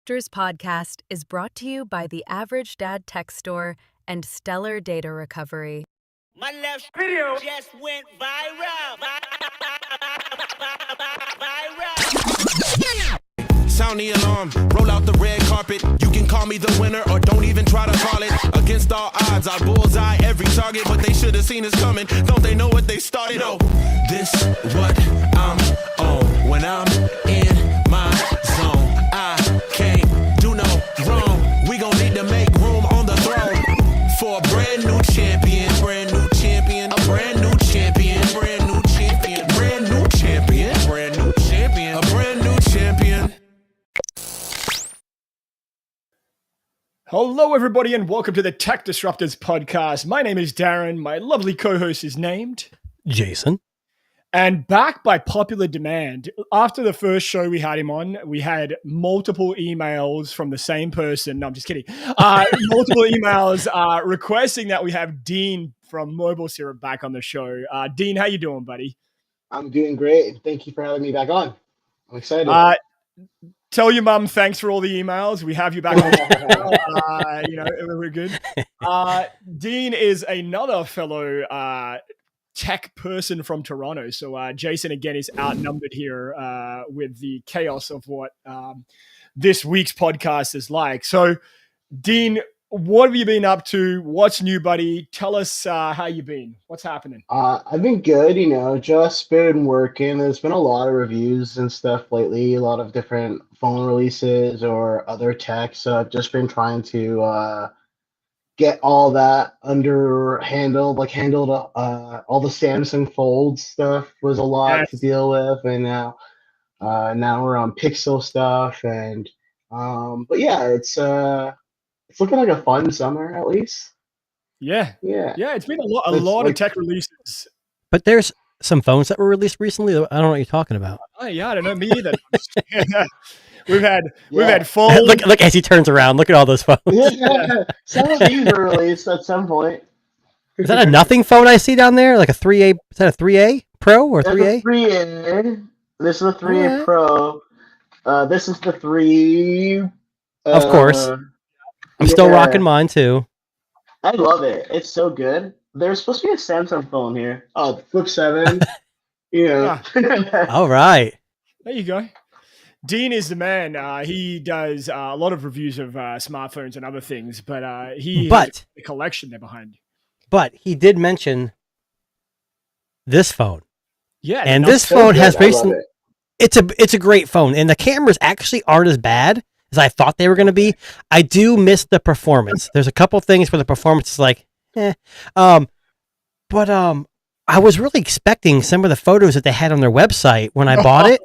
Disruptors podcast is brought to you by the Average Dad Tech Store and Stellar Data Recovery. My left video just went viral. Sound the alarm, roll out the red carpet. You can call me the winner or don't even try to call it. Against all odds, I bullseye every target, but they should have seen us coming. Don't they know what they started? Oh, this what I'm on. When I'm in my zone, I can't do no wrong. We gon' need to make room on the throne for a brand new champion, brand new champion, a brand new champion, brand new champion, brand new champion, brand new champion, a brand new champion. Hello, everybody, and welcome to the Tech Disruptors podcast. My name is Darren. My lovely co-host is named Jason. And back by popular demand, after the first show we had him on, we had multiple emails from the same person. No, I'm just kidding. Multiple emails requesting that we have Dean from Mobile Syrup back on the show. Dean, how you doing, buddy? I'm doing great. Thank you for having me back on. I'm excited. Tell your mum thanks for all the emails. We have you back on. We're good. Dean is another fellow tech person from Toronto. So Jason, again, is outnumbered here with the chaos of what this week's podcast is like. So, Dean, what have you been up to? What's new, buddy? Tell us how you been. What's happening? I've been good, just been working. There's been a lot of reviews and stuff lately, a lot of different phone releases or other tech. So I've just been trying to get all that handled all the Samsung Fold stuff was a lot to deal with. And now we're on Pixel stuff. And but yeah, it's looking like a fun summer, at least. Yeah. It's been a lot like, of tech releases. But there's some phones that were released recently. I don't know what you're talking about. Oh yeah, I don't know, me either. We've had Fold. Look as he turns around. Look at all those phones. Yeah. Some of these were released at some point. Is that a nothing phone I see down there? Like a 3A? Is that a 3A Pro or 3A? 3A. This is a 3A Pro. This is the 3. Of course. I'm still rocking mine too. I love it. It's so good. There's supposed to be a Samsung phone here. Oh, the Flip 7. Yeah. All right. There you go. Dean is the man. He does a lot of reviews of smartphones and other things, but he has a collection there behind you. But he did mention this phone. Yeah. And this phone has basically... It's a great phone, and the cameras actually aren't as bad as I thought they were going to be. I do miss the performance. There's a couple things where the performance is like, But I was really expecting some of the photos that they had on their website when I bought it.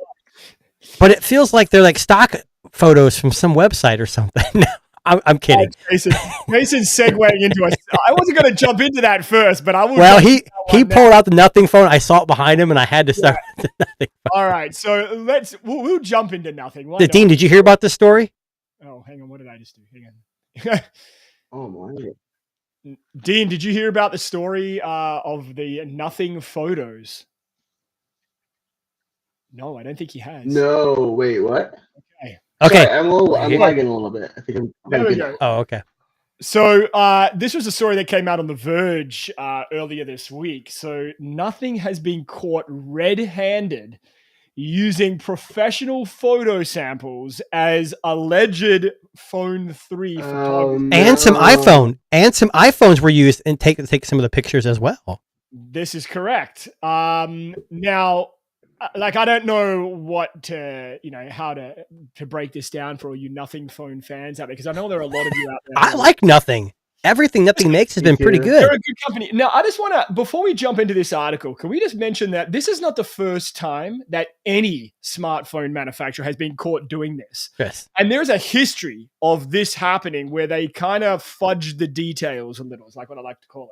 But it feels like they're like stock photos from some website or something. I'm kidding. Jason's segueing into us. I wasn't going to jump into that first, but I will. Well, he pulled out the nothing phone. I saw it behind him, and I had to start with the nothing phone. All right, so we'll jump into nothing. Dean, did you hear about this story? Oh, hang on. What did I just do? Hang on. Oh my. Dean, did you hear about the story of the nothing photos? No, I don't think he has. No, wait, what? Okay. Sorry, I'm lagging a little bit. I think I'm there we go. Oh, okay. So this was a story that came out on The Verge earlier this week. So nothing has been caught red-handed using professional photo samples as alleged phone 3 photography. And some iPhones were used and take some of the pictures as well. This is correct. Now, I don't know what to, how to break this down for all you nothing phone fans out there, because I know there are a lot of you out there. I like nothing. Everything Nothing makes has been pretty good. They're a good company. Now, I just want to, before we jump into this article, can we just mention that this is not the first time that any smartphone manufacturer has been caught doing this. Yes. And there's a history of this happening where they kind of fudge the details a little. It's like what I like to call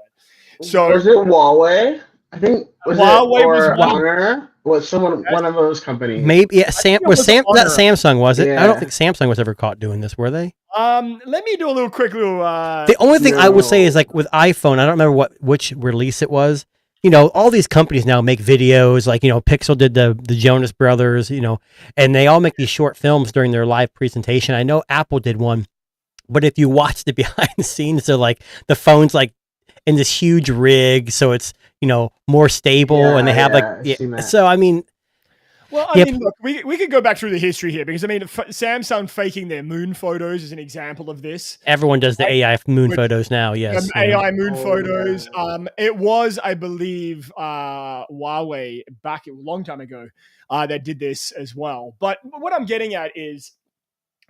it. So was it Huawei? I think Huawei was one of those companies. Maybe Samsung, was it? Yeah. I don't think Samsung was ever caught doing this, were they? Let me do a little quick. The only thing I would say is like with iPhone, I don't remember which release it was. all these companies now make videos, like, Pixel did the Jonas Brothers, and they all make these short films during their live presentation. I know Apple did one, but if you watch the behind the scenes, they're like, the phone's like in this huge rig, so it's, more stable, and they have so I mean, well, I mean, look, we could go back through the history here, because I mean, Samsung faking their moon photos is an example of this. Everyone does the AI moon photos now. Yes, AI moon photos. Yeah. It was, I believe, Huawei back a long time ago that did this as well. But what I'm getting at is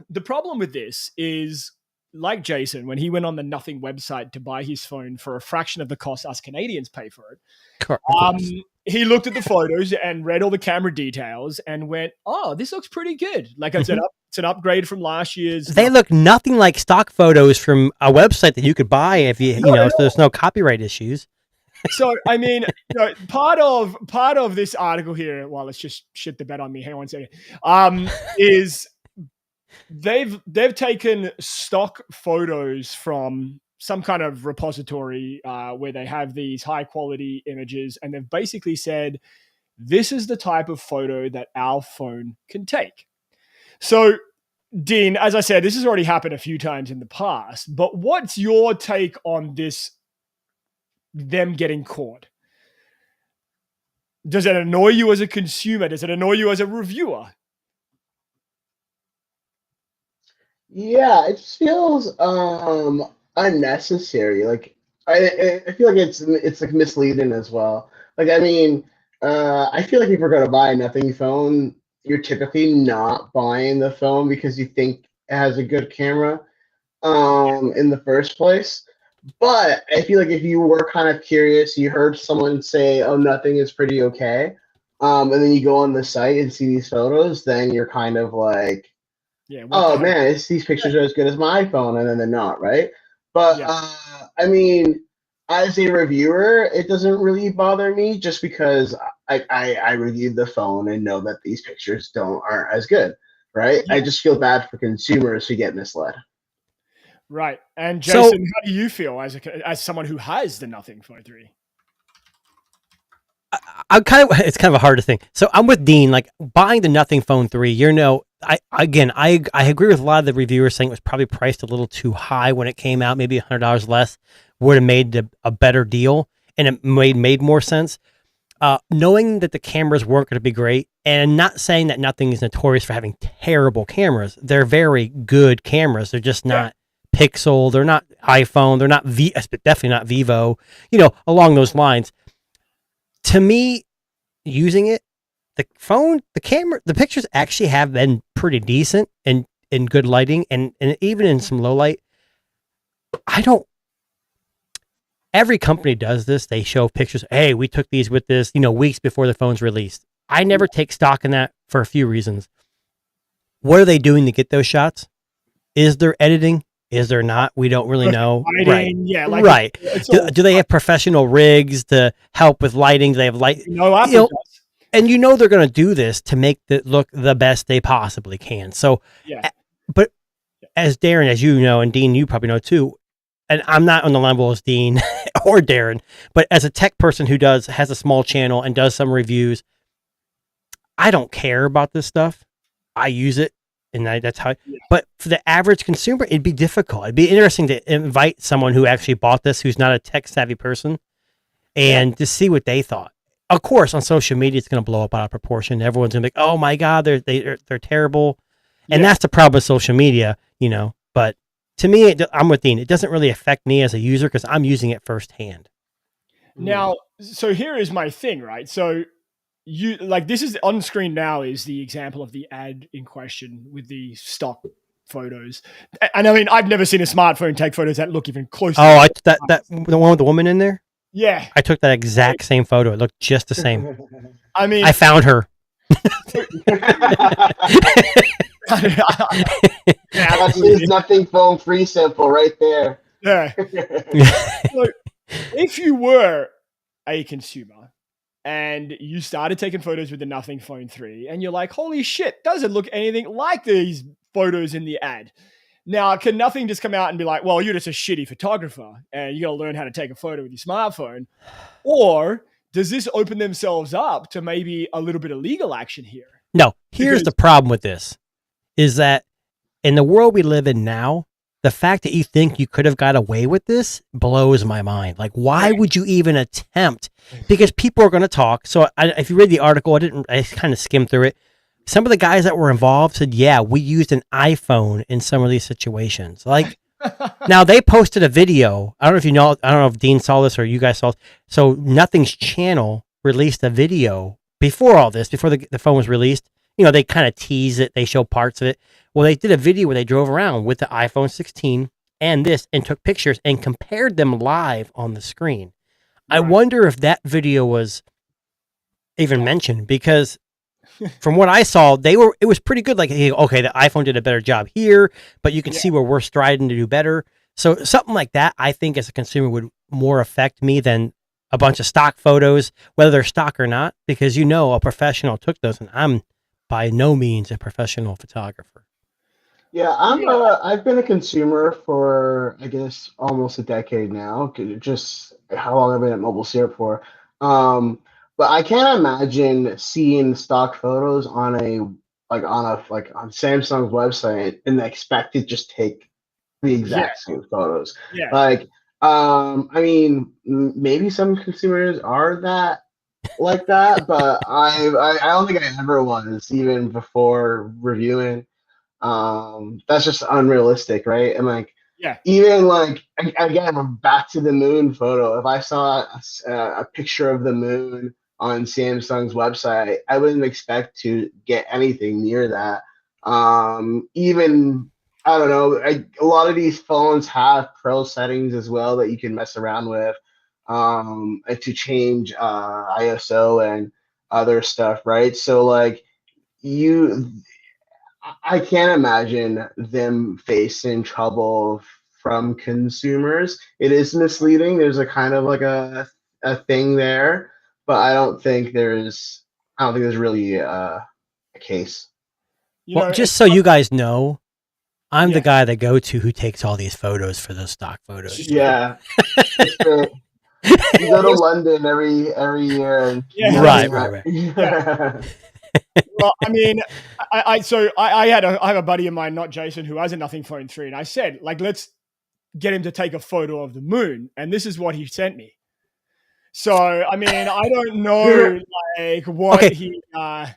the problem with this is, like Jason, when he went on the Nothing website to buy his phone for a fraction of the cost us Canadians pay for it. He looked at the photos and read all the camera details and went, "Oh, this looks pretty good." Like I said, it's an upgrade from last year's. They look nothing like stock photos from a website that you could buy if so there's no copyright issues. So, I mean, part of this article here, well, let's just shit the bed on me. Hang on one second. Is they've taken stock photos from some kind of repository where they have these high quality images, and they've basically said, this is the type of photo that our phone can take. So, Dean, as I said, this has already happened a few times in the past, but what's your take on this, them getting caught? Does it annoy you as a consumer? Does it annoy you as a reviewer? Yeah, it just feels unnecessary. Like I feel like it's like misleading as well. Like I mean, I feel like if you're gonna buy a Nothing phone, you're typically not buying the phone because you think it has a good camera in the first place. But I feel like if you were kind of curious, you heard someone say, "Oh, Nothing is pretty okay," and then you go on the site and see these photos, then you're kind of like, yeah, oh man, these pictures are as good as my iPhone, and then they're not, right? But I mean, as a reviewer, it doesn't really bother me just because I reviewed the phone and know that these pictures aren't as good, right? I just feel bad for consumers who get misled. Right. And Jason, how do you feel as someone who has the Nothing Phone 3? It's kind of a harder thing. So I'm with Dean, like buying the Nothing Phone 3, I agree with a lot of the reviewers saying it was probably priced a little too high when it came out, maybe $100 less would have made a better deal, and it made more sense. Knowing that the cameras weren't going to be great, and not saying that Nothing is notorious for having terrible cameras. They're very good cameras. They're just not Pixel. They're not iPhone. They're not definitely not Vivo, along those lines. To me, using it, the phone, the camera, the pictures actually have been pretty decent and in good lighting, and even in some low light. Every company does this. They show pictures. Hey, we took these with this, weeks before the phone's released. I never take stock in that for a few reasons. What are they doing to get those shots? Is there editing? Is there not? We don't really know. Lighting, right. Right. Do they have professional rigs to help with lighting? Do they have light? No, Apple does. And they're going to do this to make it look the best they possibly can. So, but as Darren, as you know, and Dean, you probably know too, and I'm not on the level as Dean or Darren, but as a tech person who has a small channel and does some reviews, I don't care about this stuff. I use it, and that's how. But for the average consumer, it'd be difficult. It'd be interesting to invite someone who actually bought this, who's not a tech savvy person, and to see what they thought. Of course, on social media, it's going to blow up out of proportion. Everyone's going to be like, "Oh my God, they're terrible," and that's the problem with social media, But to me, I'm with Dean. It doesn't really affect me as a user because I'm using it firsthand. Now, so here is my thing, right? So this is on screen now is the example of the ad in question with the stock photos. And I mean, I've never seen a smartphone take photos that look even close. Oh, that the one with the woman in there? Yeah. I took that exact same photo. It looked just the same. I mean, I found her. That's his Nothing Phone 3 simple right there. Yeah. So, if you were a consumer and you started taking photos with the Nothing Phone 3 and you're like, holy shit, doesn't look anything like these photos in the ad. Now, can Nothing just come out and be like, well, you're just a shitty photographer and you got to learn how to take a photo with your smartphone? Or does this open themselves up to maybe a little bit of legal action here? No, here's the problem with this, is that in the world we live in now, the fact that you think you could have got away with this blows my mind. Like, why would you even attempt? Because people are going to talk. So if you read the article, I kind of skimmed through it. Some of the guys that were involved said, yeah, we used an iPhone in some of these situations. Like, now they posted a video. I don't know if you know, I don't know if Dean saw this or you guys saw it. So Nothing's channel released a video before all this, before the phone was released. You know, they kind of tease it. They show parts of it. Well, they did a video where they drove around with the iPhone 16 and this and took pictures and compared them live on the screen. Right. I wonder if that video was even mentioned, because from what I saw, it was pretty good. Like, hey, okay, the iPhone did a better job here, but you can see where we're striving to do better. So something like that, I think as a consumer would more affect me than a bunch of stock photos, whether they're stock or not, because a professional took those, and I'm by no means a professional photographer. Yeah, I've been a consumer for, I guess, almost a decade now. Just how long I've been at Mobile Syrup for. But I can't imagine seeing stock photos on Samsung's website and expect to just take the exact same photos. Yeah. Like, I mean, maybe some consumers are like that, but I don't think I ever was, even before reviewing. That's just unrealistic, right? And like, even like, again, I'm back to the moon photo. If I saw a picture of the moon on Samsung's website, I wouldn't expect to get anything near that. Even, I don't know, a lot of these phones have pro settings as well that you can mess around with to change ISO and other stuff, right? So like, I can't imagine them facing trouble from consumers. It is misleading. There's a kind of like a thing there, but I don't think there's really a case. Well, just so you guys know, I'm the guy that who takes all these photos for those stock photos. Yeah. You go to London every year. And right. Yeah. Well, I mean, I have a buddy of mine, not Jason, who has a Nothing Phone 3, and I said, like, let's get him to take a photo of the moon, and this is what he sent me. So, I mean, I don't know, like, what he. A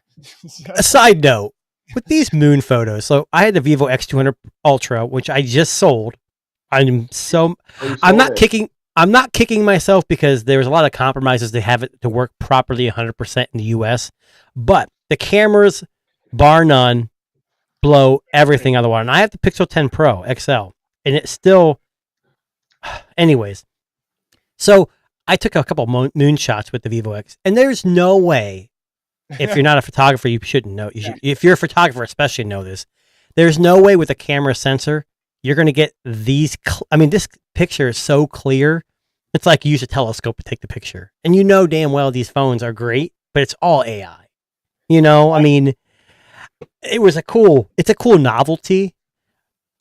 side note with these moon photos. So, I had the Vivo X200 Ultra, which I just sold. I'm not kicking myself because there was a lot of compromises to have it to work properly 100% in the US, but the cameras, bar none, blow everything out of the water. And I have the Pixel 10 Pro XL, and it's still, anyways. So I took a couple moon shots with the Vivo X, and there's no way, if you're not a photographer, you shouldn't know. If you're a photographer, especially know this. There's no way with a camera sensor you're going to get these. This picture is so clear. It's like you use a telescope to take the picture, and you know damn well these phones are great, but it's all AI. I mean, it's a cool novelty,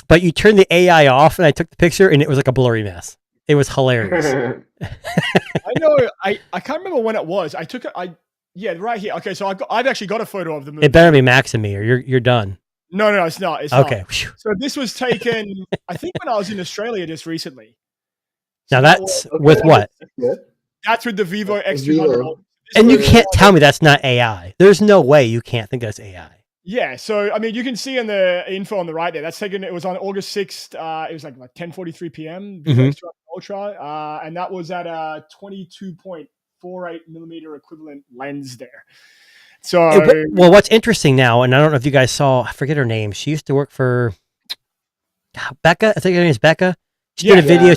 but you turn the AI off, and I took the picture, and it was like a blurry mess. It was hilarious. I know. I can't remember when it was. I took it. Right here. Okay, so I've actually got a photo of the moon. It better be Max and me, or you're done. No, it's not. It's okay. Not. So this was taken, I think, when I was in Australia just recently. Now that's with what? That's with the Vivo X200. And you can't tell me that's not AI. There's no way you can't think that's AI. Yeah, so I mean, you can see in the info on the right there. That's taken. It was on August 6th. It was like 10:43 p.m. Vivo X200 Ultra, and that was at a 22.48 millimeter equivalent lens there. So, well, what's interesting now, and I don't know if you guys saw, I forget her name. She used to work for Becca. I think her name is Becca. She did a video.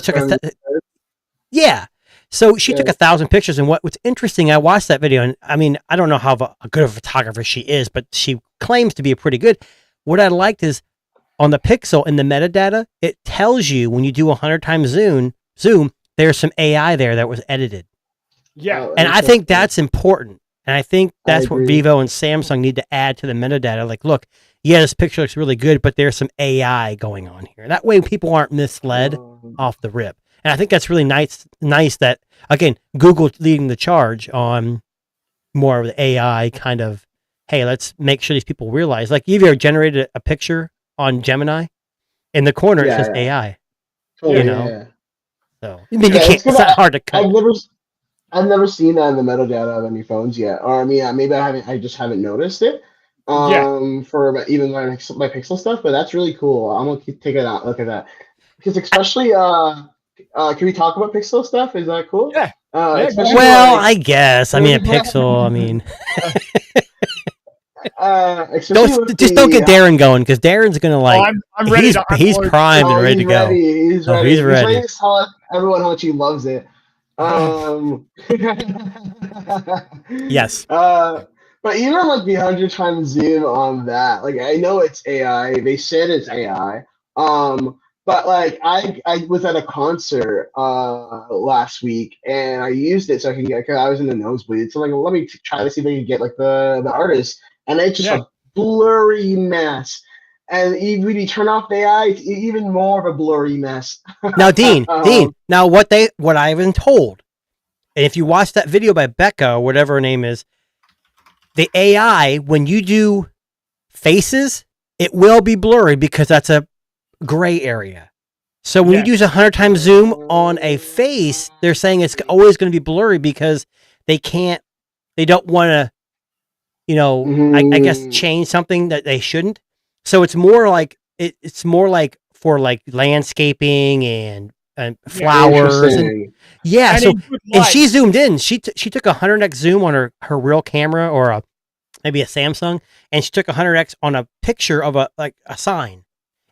So she took 1,000 pictures, and what's interesting, I watched that video, and I mean, I don't know how good of a photographer she is, but she claims to be pretty good. What I liked is on the Pixel in the metadata, it tells you when you do 100 times zoom, there's some AI there that was edited. Yeah. And I think that's important. And I think that's what Vivo and Samsung need to add to the metadata. Like, look, this picture looks really good, but there's some AI going on here. That way people aren't misled off the rip. And I think that's really nice that, again, Google leading the charge on more of the AI kind of, hey, let's make sure these people realize, like, you've ever generated a picture on Gemini, in the corner it says AI. Totally, you know? yeah. So, I mean, it's not hard to cut. I've never seen that in the metadata of any phones yet. Or I mean, maybe I just haven't noticed it. For even my Pixel stuff, but that's really cool. I'm gonna take a look at that, because especially can we talk about Pixel stuff? Is that cool? Yeah. Well, I guess. I mean, a Pixel. I mean, don't get Darren going, because Darren's gonna like. I'm ready. He's primed and ready to go. He's ready. He's ready to tell everyone how much he loves it. Yes. But even like the 100 times zoom on that, like, I know it's AI. They said it's AI. But like I was at a concert last week, and I used it so I can get, because I was in the nosebleed. So like, let me try to see if I can get like the artist, and it's just a blurry mess. And when you turn off the AI, it's even more of a blurry mess. Now, Dean, now what I've been told, and if you watch that video by Becca, or whatever her name is, the AI, when you do faces, it will be blurry because that's a gray area. So when you use 100 times zoom on a face, they're saying it's always going to be blurry because they don't want to, I guess change something that they shouldn't. So it's more like it's more like for like landscaping and flowers and she zoomed in. She took a 100x zoom on her real camera, or maybe a Samsung, and she took 100x on a picture of a sign.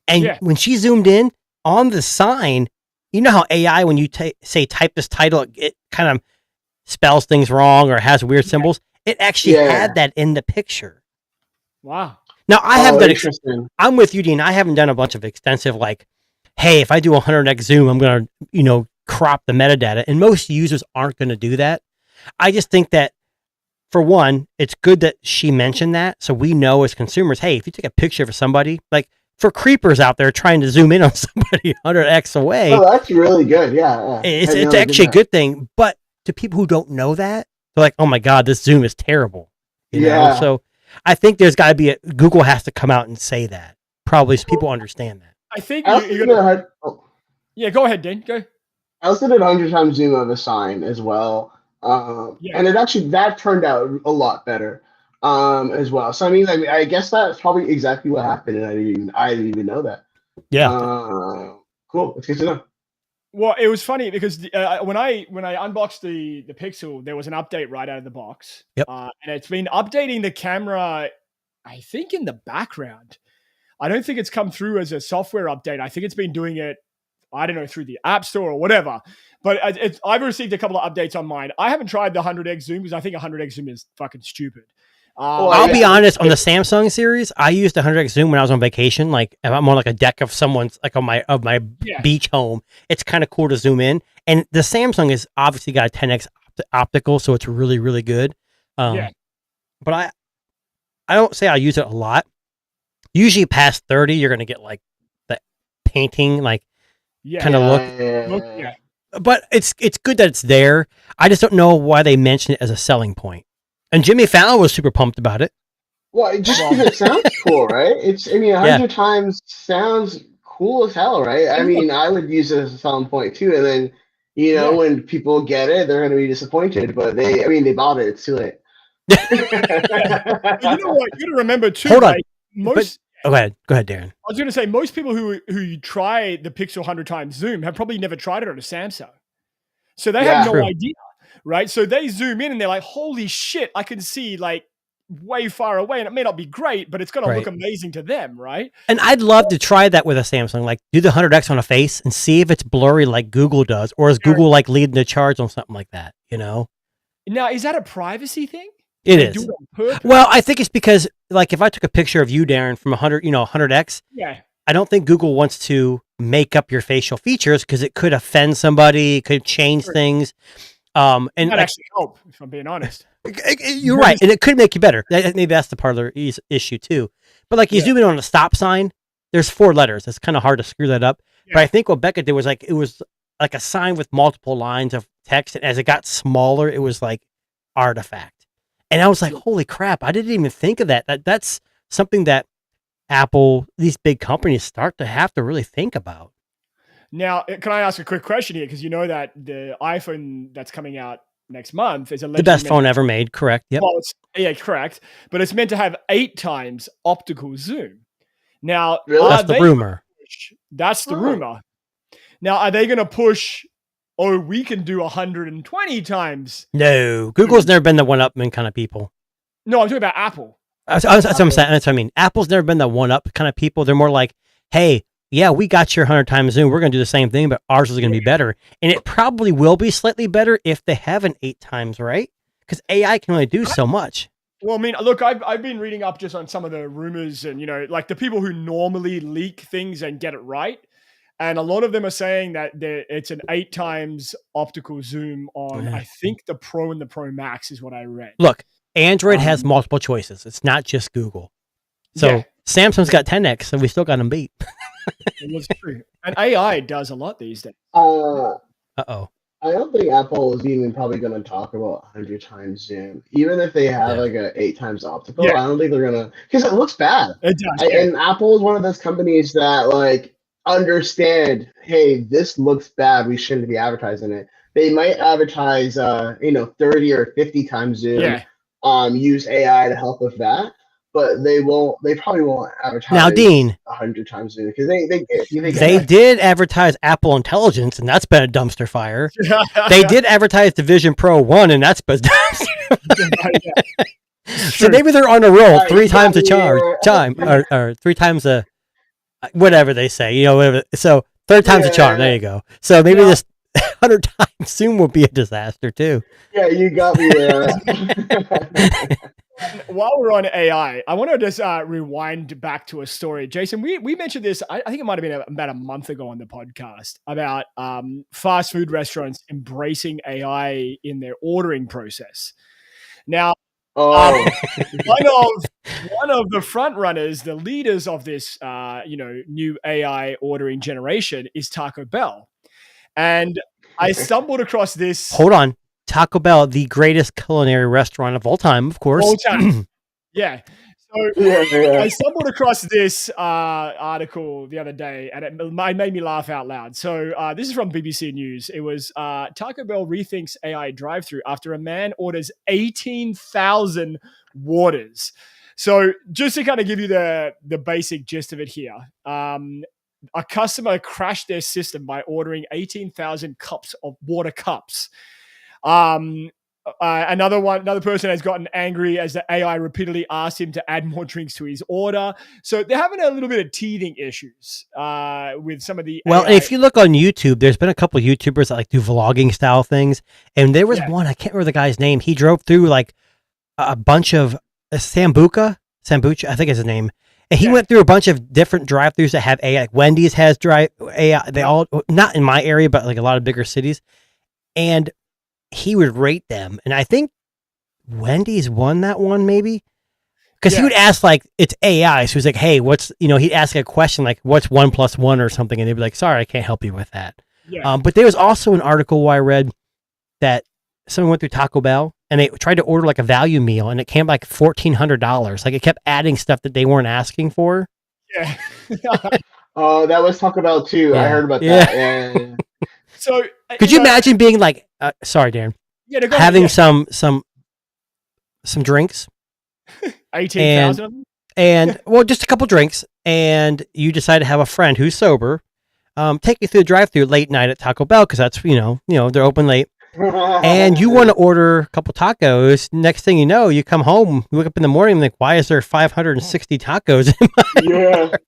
And when she zoomed in on the sign, you know how AI, when you say type this title, it kind of spells things wrong or has weird symbols. It actually had that in the picture. Wow. Now I have that. I'm with you, Dean. I haven't done a bunch of extensive, like, hey, if I do 100x zoom, I'm going to, crop the metadata. And most users aren't going to do that. I just think that, for one, it's good that she mentioned that. So we know as consumers, hey, if you take a picture of somebody, like for creepers out there trying to zoom in on somebody 100x away. Oh, that's really good. Yeah. It's actually a good thing. But to people who don't know that, they're like, oh my God, this zoom is terrible. You know? So I think there's got to be Google has to come out and say that. Probably so people understand that. I think you're gonna. Yeah, go ahead, Dean. Go. I also did 100 times zoom of a sign as well, and that turned out a lot better as well. So I mean, I guess that's probably exactly what happened, and I didn't even know that. Yeah. Cool. It's good to know. Well, it was funny because when I unboxed the Pixel, there was an update right out of the box. Yep. And it's been updating the camera, I think, in the background. I don't think it's come through as a software update. I think it's been doing it, I don't know, through the App Store or whatever. But I've received a couple of updates on mine. I haven't tried the 100x zoom because I think 100x zoom is fucking stupid. I'll be honest, on the Samsung series, I used 100x zoom when I was on vacation. Like, if I'm on like a deck of someone's, like on my beach home, it's kind of cool to zoom in. And the Samsung has obviously got a 10x optical, so it's really, really good. But I don't say I use it a lot. Usually past 30, you're going to get like the painting, like kind of look. Yeah. But it's good that it's there. I just don't know why they mention it as a selling point. And Jimmy Fallon was super pumped about it. Well, just because it sounds cool, right? 100 times sounds cool as hell, right? I mean, I would use it as a selling point too. And then, when people get it, they're going to be disappointed. But they bought it. It's too late. You know what? You got to remember too. Hold on. Go ahead, Darren. I was going to say, most people who try the Pixel 100 times zoom have probably never tried it on a Samsung. So they have no idea, right? So they zoom in and they're like, holy shit, I can see like way far away. And it may not be great, but it's going to look amazing to them, right? And I'd love to try that with a Samsung, like do the 100x on a face and see if it's blurry like Google does, or is Google like leading the charge on something like that, Now, is that a privacy thing? It is. Well, I think it's because, like, if I took a picture of you, Darren, from 100x, I don't think Google wants to make up your facial features because it could offend somebody, it could change things. And that actually help, if I'm being honest. You're right, and it could make you better. Maybe that's the part of the issue too. But like, you zoom in on a stop sign, there's 4 letters. It's kind of hard to screw that up. But I think what Becca did was like, it was like a sign with multiple lines of text, and as it got smaller, it was like artifact. And I was like, holy crap, I didn't even think of that. That's something that Apple, these big companies, start to have to really think about. Now, can I ask a quick question here? Because you know that the iPhone that's coming out next month is the best phone ever made, correct? Yep. Well, correct. But it's meant to have 8 times optical zoom. Now, that's the rumor. That's the rumor. Now, are they going to push? Oh, we can do 120 times. No, Google's never been the one-upman kind of people. No, I'm talking about Apple. That's what I'm saying. That's what I mean. Apple's never been the one-up kind of people. They're more like, hey, yeah, we got your 100 times zoom. We're going to do the same thing, but ours is going to be better. And it probably will be slightly better if they have an 8 times, right? Because AI can only do so much. Well, I mean, look, I've been reading up just on some of the rumors and, like the people who normally leak things and get it right. And a lot of them are saying that it's an 8 times optical zoom on, I think, the Pro and the Pro Max is what I read. Look, Android has multiple choices. It's not just Google. So Samsung's got 10X, so we still got them beat. It was true. And AI does a lot these days. Uh-oh. I don't think Apple is even probably going to talk about 100 times zoom. Even if they have like a 8 times optical, I don't think they're going to, because it looks bad. It does. And Apple is one of those companies that like understand, hey, this looks bad. We shouldn't be advertising it. They might advertise, 30 or 50 times zoom. Use AI to help with that. But they probably won't advertise now, Dean 100 times zoom because they did advertise Apple Intelligence, and that's been a dumpster fire. They did advertise the Vision Pro 1, and that's been so maybe they're on a roll 3 times a charm, or 3 times a whatever they say, whatever. So 3rd time's a charm. There you go. So maybe this 100 times zoom will be a disaster too. Yeah, you got me there. While we're on AI, I want to just rewind back to a story. Jason, we mentioned this, I think it might have been about a month ago on the podcast, about fast food restaurants embracing AI in their ordering process. Now, one of the front runners, the leaders of this new AI ordering generation is Taco Bell. And I stumbled across this. Hold on. Taco Bell, the greatest culinary restaurant of all time, of course. All time. Yeah. So I stumbled across this article the other day, and it made me laugh out loud. So this is from BBC News. It was Taco Bell rethinks AI drive-thru after a man orders 18,000 waters. So just to kind of give you the basic gist of it here, a customer crashed their system by ordering 18,000 cups of water cups. Another person has gotten angry as the AI repeatedly asked him to add more drinks to his order. So they're having a little bit of teething issues with some of the Well, AI. if you look on YouTube, there's been a couple of YouTubers that like do vlogging style things. And there was one, I can't remember the guy's name. He drove through like a bunch of Sambuca, I think is his name. And he went through a bunch of different drive-thrus that have AI. Like Wendy's has AI. They all, not in my area, but like a lot of bigger cities. And he would rate them. And I think Wendy's won that one maybe. Because he would ask like, it's AI. So he's like, hey, he'd ask a question like, what's 1 + 1 or something. And they'd be like, sorry, I can't help you with that. Yeah. But there was also an article where I read that someone went through Taco Bell and they tried to order like a value meal and it came like $1,400. Like it kept adding stuff that they weren't asking for. Yeah. Oh, that was Taco Bell too. Yeah. I heard about that. Yeah. So could you imagine being like, sorry, Darren, having some drinks, 18,000, and well, just a couple drinks, and you decide to have a friend who's sober, take you through the drive-thru late night at Taco Bell because that's they're open late, and you want to order a couple tacos. Next thing you know, you come home, you wake up in the morning, like, why is there 560 tacos in my apartment?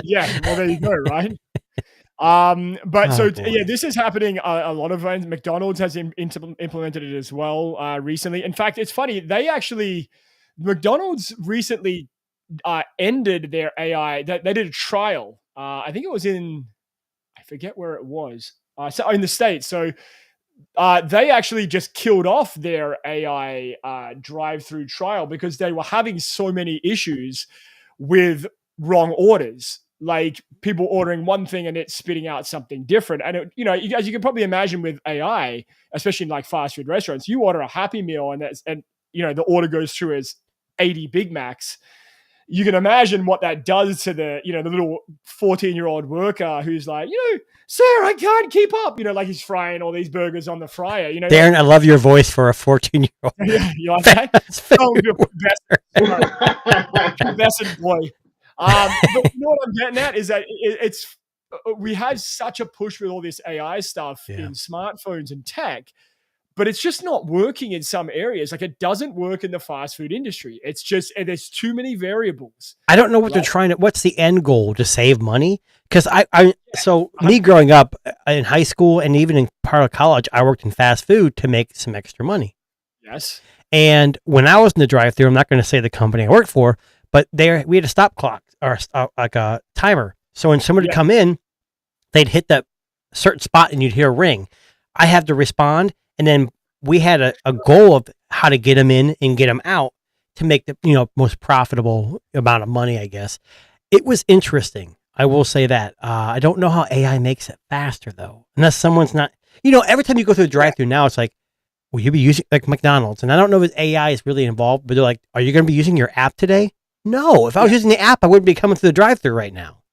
Yeah, well, there you go, right? This is happening a lot of times. McDonald's has implemented it as well recently. In fact, it's funny. McDonald's recently ended their AI. They did a trial. I think it was I forget where it was. So in the States. So they actually just killed off their AI drive-through trial because they were having so many issues with wrong orders. like people ordering one thing and it's spitting out something different. And it, as you can probably imagine with AI, especially in like fast food restaurants, you order a Happy Meal and the order goes through as 80 Big Macs. You can imagine what that does to the little 14-year-old worker who's like, sir, I can't keep up. Like he's frying all these burgers on the fryer. Darren, I love your voice for a 14-year-old. You like that? Oh, best boy. But what I'm getting at is that we have such a push with all this AI stuff in smartphones and tech, but it's just not working in some areas. Like it doesn't work in the fast food industry. It's just, there's too many variables. I don't know what they're trying to, what's the end goal, to save money? Because me growing up in high school and even in part of college, I worked in fast food to make some extra money. Yes. And when I was in the drive-thru, I'm not going to say the company I worked for, but we had a stop clock or like a timer. So when somebody would come in, they'd hit that certain spot and you'd hear a ring. I had to respond. And then we had a goal of how to get them in and get them out to make the most profitable amount of money, I guess. It was interesting. I will say that. I don't know how AI makes it faster, though. Unless someone's not... every time you go through a drive-thru now, it's like, will you be using... Like McDonald's. And I don't know if AI is really involved, but they're like, are you going to be using your app today? No. If I was using the app, I wouldn't be coming through the drive-thru right now.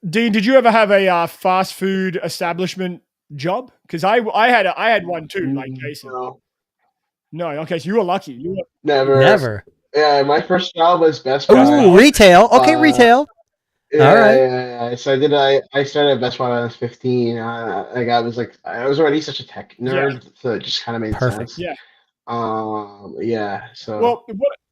Dean, did you ever have a fast food establishment job? Because I had one too, like Jason. No, okay, so you were lucky. Never. Yeah, my first job was Best Buy. Ooh, retail. Okay, retail. Yeah, all right. Yeah. So I started at Best Buy when I was 15. I was already such a tech nerd, so it just kind of made sense. Yeah. So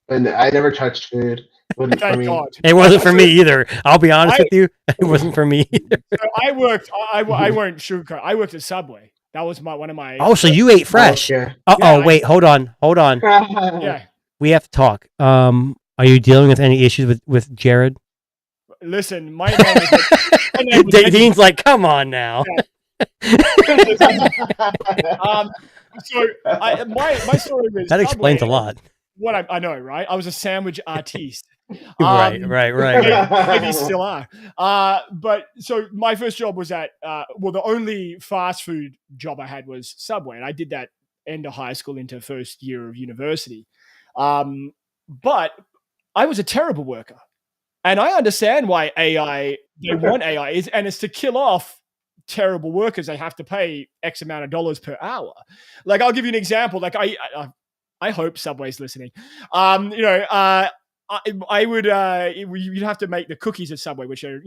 and I never touched food. Thank God. It wasn't for me either. I'll be honest with you. It wasn't for me either. So I won't sugarcoat. I worked at Subway. That was one of my... Oh, so you ate fresh. Okay. Wait, hold on. Yeah. We have to talk. Are you dealing with any issues with Jared? Listen, my name was Dean's like, come on now. Yeah. My story was... That explains a lot. I know, right? I was a sandwich artiste. Right. Maybe still are. But so my first job was at, the only fast food job I had was Subway. And I did that end of high school into first year of university. But I was a terrible worker. And I understand why they want AI, and it's to kill off terrible workers. They have to pay X amount of dollars per hour. Like, I'll give you an example. Like, I hope Subway's listening. I would you'd have to make the cookies at Subway, which are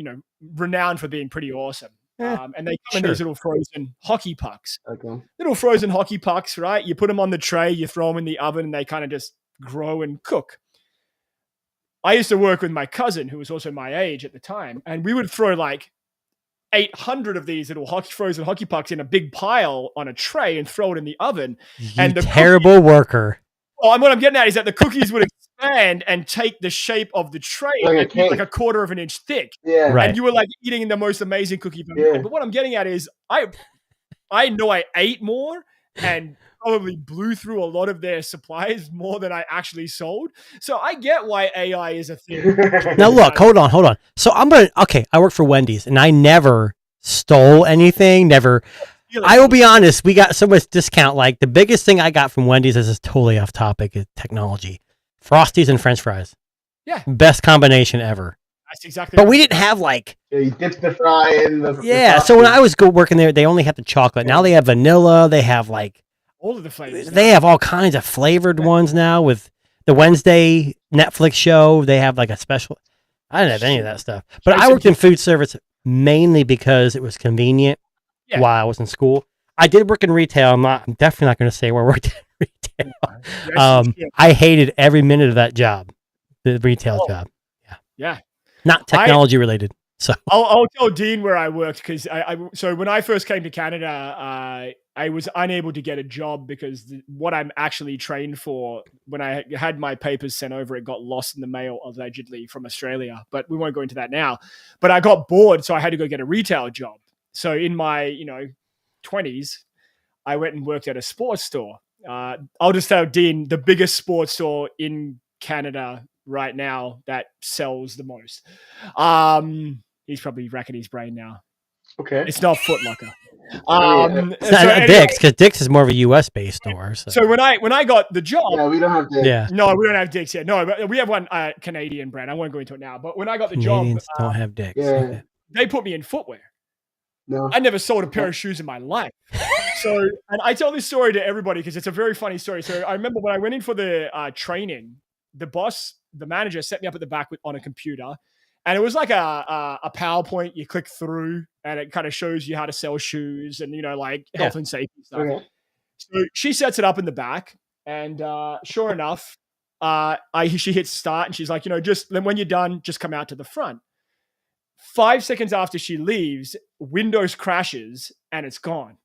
renowned for being pretty awesome. And they come in these little frozen hockey pucks. Okay. Little frozen hockey pucks, right? You put them on the tray, you throw them in the oven, and they kind of just grow and cook. I used to work with my cousin, who was also my age at the time, and we would throw like 800 of these little frozen hockey pucks in a big pile on a tray and throw it in the oven. And the terrible worker. Well, what I'm getting at is that the cookies would expand and take the shape of the tray, like a quarter of an inch thick. Yeah, right. And you were like eating the most amazing cookie. Yeah. But what I'm getting at is, I know I ate more and probably blew through a lot of their supplies more than I actually sold. So I get why AI is a thing. Now look, hold on. So I work for Wendy's and I never stole anything, never. I will be honest, we got so much discount. Like the biggest thing I got from Wendy's, this is totally off topic, is technology. Frosties and French fries. Yeah. Best combination ever. That's exactly But we didn't have like... Yeah, you dip the fry in the... Yeah, so when I was working there, they only had the chocolate. Now they have vanilla, they have like... all of the flavors. They have all kinds of flavored ones now with the Wednesday Netflix show. They have like a special... I didn't have any of that stuff. But I worked in food service mainly because it was convenient. Yeah. While I was in school, I did work in retail. I'm definitely not going to say where I worked in retail. I hated every minute of that job, the retail job. Yeah, not technology related. So I'll tell Dean where I worked because so when I first came to Canada, I was unable to get a job because what I'm actually trained for, when I had my papers sent over, it got lost in the mail allegedly from Australia. But we won't go into that now. But I got bored, so I had to go get a retail job. So in my, 20s, I went and worked at a sports store. I'll just tell Dean, the biggest sports store in Canada right now that sells the most. He's probably racking his brain now. Okay. It's not Foot Locker. It's not Dick's, because Dick's is more of a US based store. So when I got the job, we don't have Dick's. Yeah. No, we don't have Dick's yet. No, but we have one Canadian brand. I won't go into it now. But when I got the Canadians job, don't have Dick's. Yeah. They put me in footwear. No. I never sold a pair of shoes in my life. So, and I tell this story to everybody because it's a very funny story. So I remember when I went in for the training, the manager set me up at the back on a computer, and it was like a PowerPoint you click through, and it kind of shows you how to sell shoes and, like health and safety stuff. Okay. So she sets it up in the back, and sure enough, she hits start, and she's like, just when you're done, just come out to the front. 5 seconds after she leaves, Windows crashes and it's gone.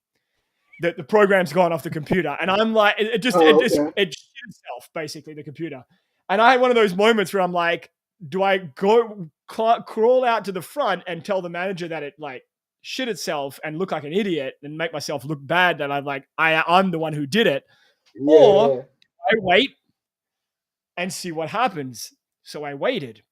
The program's gone off the computer, and I'm like, it shit itself, basically, the computer. And I had one of those moments where I'm like, do I go crawl out to the front and tell the manager that it like shit itself and look like an idiot and make myself look bad that I'm the one who did it, or I wait and see what happens? So I waited.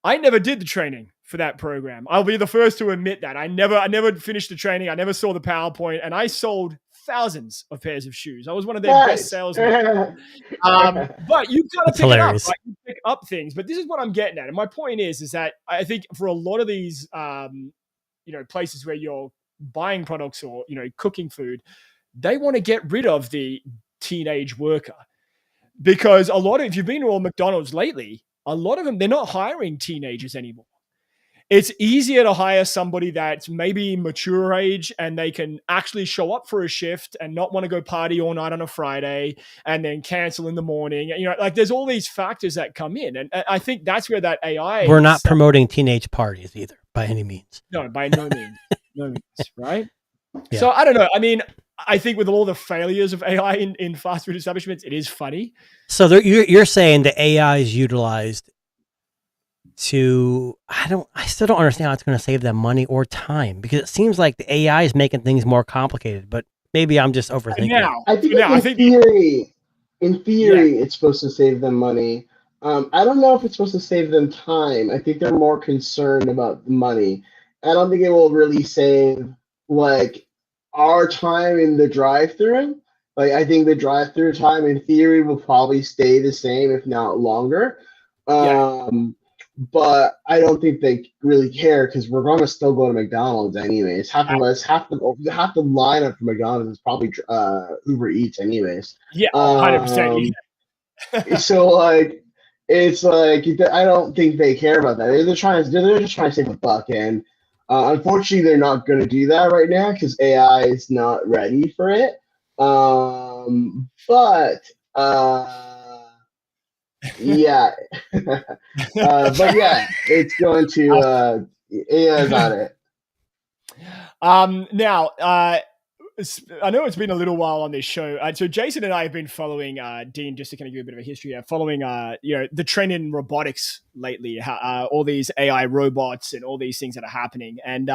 I never did the training for that program. I'll be the first to admit that. I never finished the training. I never saw the PowerPoint, and I sold thousands of pairs of shoes. I was one of their best salesmen. But you gotta pick it up, right? You pick up things. But this is what I'm getting at. And my point is that I think for a lot of these places where you're buying products or, cooking food, they want to get rid of the teenage worker. Because if you've been to all McDonald's lately, a lot of them, they're not hiring teenagers anymore. It's easier to hire somebody that's maybe mature age and they can actually show up for a shift and not want to go party all night on a Friday and then cancel in the morning. There's all these factors that come in. And I think that's where that AI... We're not promoting teenage parties either, by any means. No, by no means. No means, right? Yeah. So I don't know. I mean, I think with all the failures of AI in fast food establishments, it is funny. So you're saying the AI is utilized to, I still don't understand how it's going to save them money or time, because it seems like the AI is making things more complicated, but maybe I'm just overthinking. In theory, it's supposed to save them money. I don't know if it's supposed to save them time. I think they're more concerned about the money. I don't think it will really save our time in the drive-thru. I think the drive-thru time in theory will probably stay the same, if not longer. But I don't think they really care, because we're going to still go to McDonald's anyways. Half the lineup for McDonald's is probably Uber Eats anyways. Yeah, 100%. So it's I don't think they care about that. They're just trying to save a buck, and unfortunately they're not going to do that right now because AI is not ready for it. Yeah. But yeah, it's going to AI about it. Now, I know it's been a little while on this show. So Jason and I have been following Dean, just to kind of give you a bit of a history here, following the trend in robotics lately, all these AI robots and all these things that are happening. And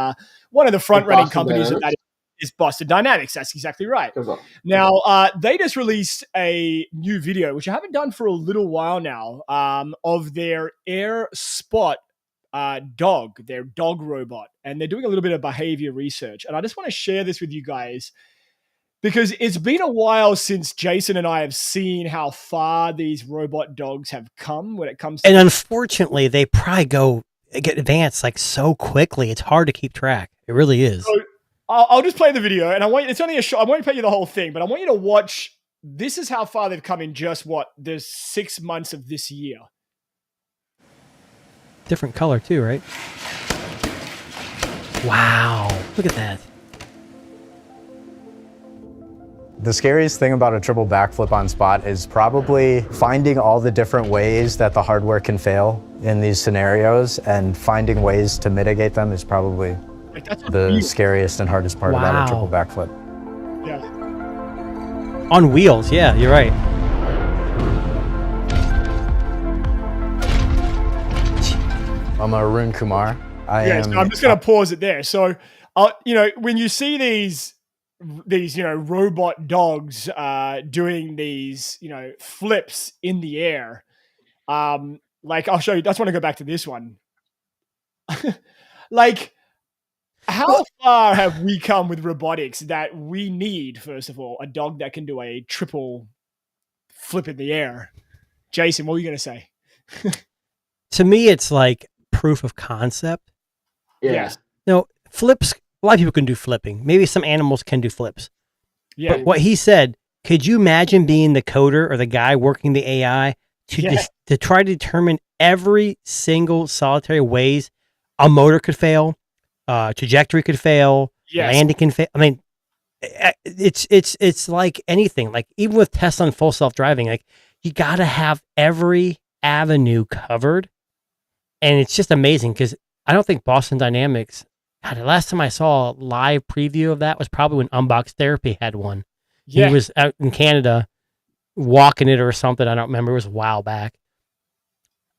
one of the front-running companies of that is Boston Dynamics. That's exactly right. Now, they just released a new video, which I haven't done for a little while now, of their Air Spot dog, their dog robot. And they're doing a little bit of behavior research. And I just want to share this with you guys, because it's been a while since Jason and I have seen how far these robot dogs have come when it comes to... And unfortunately, they probably get advanced so quickly. It's hard to keep track. It really is. So, I'll just play the video, and it's only a shot. I won't play you the whole thing, but I want you to watch. This is how far they've come in just the 6 months of this year. Different color too, right? Wow, look at that. The scariest thing about a triple backflip on spot is probably finding all the different ways that the hardware can fail in these scenarios, and finding ways to mitigate them is probably the scariest and hardest part about a triple backflip. Yeah. On wheels, yeah, you're right. I'm Arun Kumar. I'm just going to pause it there. So, when you see these robot dogs doing these, flips in the air, Like, I'll show you. I just want to go back to this one. Like, how far have we come with robotics that we need, first of all, a dog that can do a triple flip in the air? Jason, what were you going to say? To me, it's like proof of concept. Yeah. Yes. No, flips, a lot of people can do flipping. Maybe some animals can do flips. Yeah. But what he said, could you imagine being the coder or the guy working the AI to try to determine every single solitary ways a motor could fail, trajectory could fail, landing can fail? I mean, it's like anything. Like even with Tesla and full self-driving, like you got to have every avenue covered. And it's just amazing because I don't think Boston Dynamics, God, the last time I saw a live preview of that was probably when Unbox Therapy had one. Yeah. He was out in Canada walking it or something. I don't remember. It was a while back.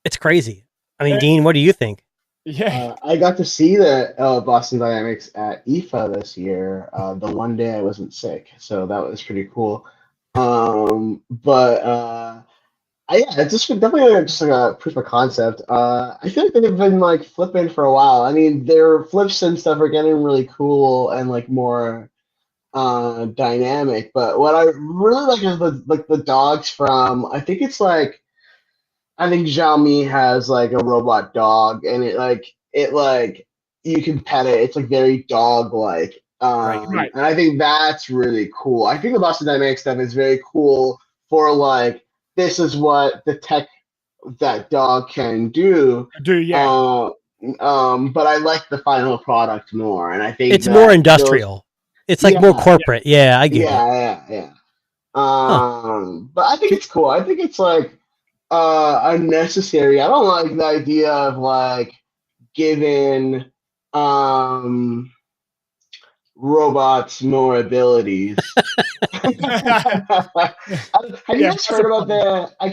It's crazy. I mean, Dean, what do you think? Yeah, I got to see the Boston Dynamics at IFA this year. The one day I wasn't sick, so that was pretty cool. It's just definitely just like a proof of concept. I feel like they've been like flipping for a while. I mean, their flips and stuff are getting really cool and like more dynamic. But what I really like is the dogs from. I think Xiaomi has like a robot dog, and it you can pet it. It's like very dog like. Right. And I think that's really cool. I think the Boston Dynamics stuff is very cool for like. This is what the tech that dog can do. But I like the final product more, and I think it's more industrial. It's like more corporate. Yeah, I get it. Yeah. But I think it's cool. I think it's like unnecessary. I don't like the idea of like giving robots more abilities. Have you guys heard about the? I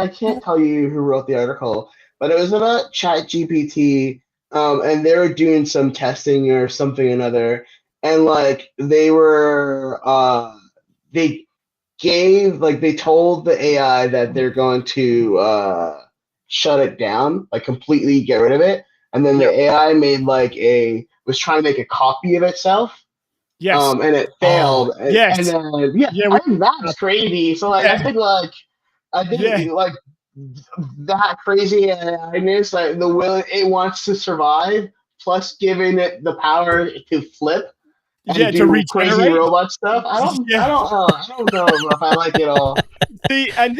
can't tell you who wrote the article, but it was about ChatGPT, and they were doing some testing or something or another, and like they told the AI that they're going to shut it down, like completely get rid of it, and then the AI was trying to make a copy of itself. Yes. And it failed. Yes. And then, I think that's crazy. So I think like that crazy AI-ness, like the will it wants to survive, plus giving it the power to flip and do to regenerate crazy robot stuff. I don't know if I like it all. See, and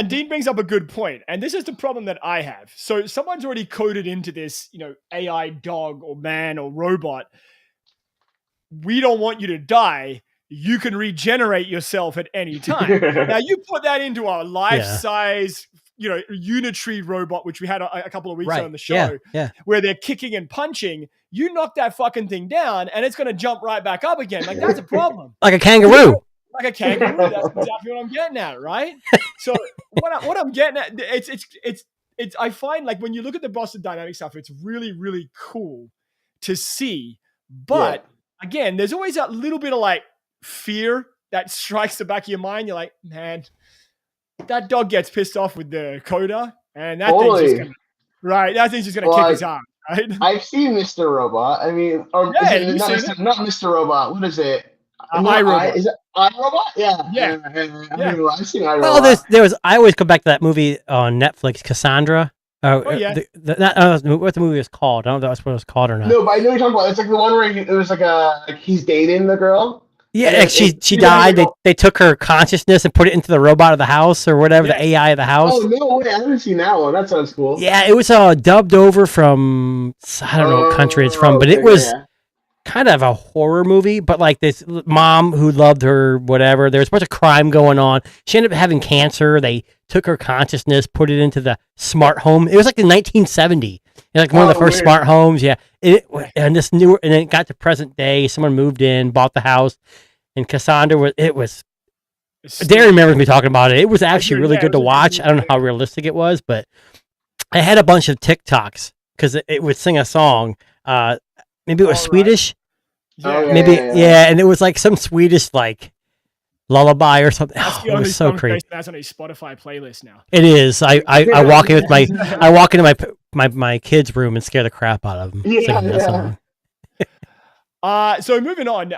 Dean brings up a good point, and this is the problem that I have. So someone's already coded into this, AI dog or man or robot. We don't want you to die. You can regenerate yourself at any time. Now you put that into a life-size, Unitree robot, which we had a couple of weeks ago on the show, where they're kicking and punching. You knock that fucking thing down, and it's going to jump right back up again. Like that's a problem. Like a kangaroo. Like a kangaroo. That's exactly what I'm getting at, right? So what I'm getting at, it's. I find like when you look at the Boston Dynamics stuff, it's really, really cool to see, but. Again, there's always that little bit of like fear that strikes the back of your mind. You're like, man, that dog gets pissed off with the coder, and that thing's just gonna kick his ass, right? I've seen Mr. Robot. I mean, or not Mr. Robot. What is it? iRobot. Is it iRobot? Yeah. I've seen iRobot. Well, there was. I always go back to that movie on Netflix, Cassandra. What the movie was called. I don't know if that's what it was called or not. No, but I know you're talking about. It's like the one where it was like he's dating the girl. Yeah, she died. They took her consciousness and put it into the robot of the house or whatever, the AI of the house. Oh, no way. I haven't seen that one. That sounds cool. Yeah, it was dubbed over from, I don't know what country it's from, but it was kind of a horror movie, but like this mom who loved her, whatever. There was a bunch of crime going on. She ended up having cancer. They took her consciousness, put it into the smart home. It was like in 1970. Like one of the first smart homes. Yeah. And then it got to present day. Someone moved in, bought the house, and Cassandra Darren remembers me talking about it. It was actually really good to watch. I don't know how realistic it was, but I had a bunch of TikToks because it would sing a song. Maybe it was Swedish. Yeah. And it was like some Swedish like lullaby or something. That's Oh, the it only was so song crazy. Jason has on his Spotify playlist now. It is. I walk in with I walk into my kid's room and scare the crap out of them singing that song. So moving on.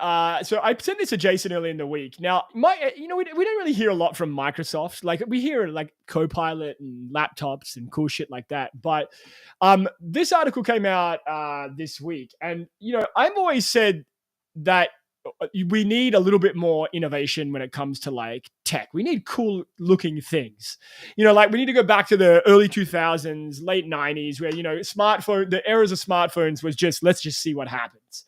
So I sent this to Jason early in the week. Now, we don't really hear a lot from Microsoft. Like we hear like Copilot and laptops and cool shit like that. But this article came out this week, and I've always said that we need a little bit more innovation when it comes to like tech. We need cool looking things. Like we need to go back to the early 2000s, late 90s, where the eras of smartphones was just let's just see what happens.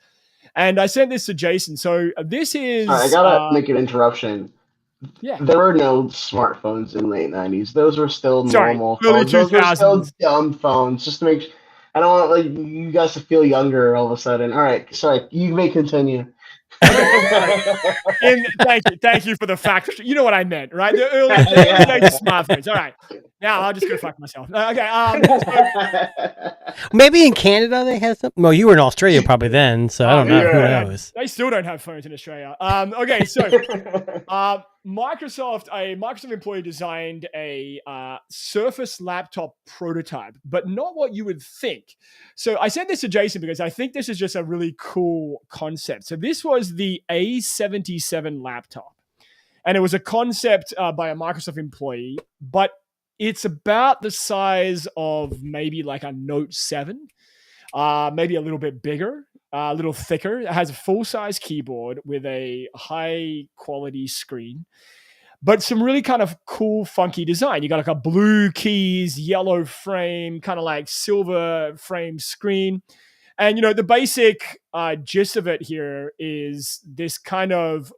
And I sent this to Jason. So this is... I gotta make an interruption. Yeah. There were no smartphones in late 90s. Those were still normal early phones. Those were still 2000s. dumb phones. Just to make... I don't want you guys to feel younger all of a sudden. All right. Sorry. You may continue. And thank you for the fact. You know what I meant, right? The early days of smartphones. All right. Now I'll just go fuck myself. Okay. Maybe in Canada they had something. Well, you were in Australia probably then, so I don't know. Who knows? They still don't have phones in Australia. Okay, so a Microsoft employee designed a Surface laptop prototype, but not what you would think. So I sent this to Jason because I think this is just a really cool concept. So this was the A77 laptop, and it was a concept by a Microsoft employee, but it's about the size of maybe like a Note 7, maybe a little bit bigger, a little thicker. It has a full-size keyboard with a high-quality screen, but some really kind of cool, funky design. You got like a blue keys, yellow frame, kind of like silver frame screen. And, the basic gist of it here is this kind of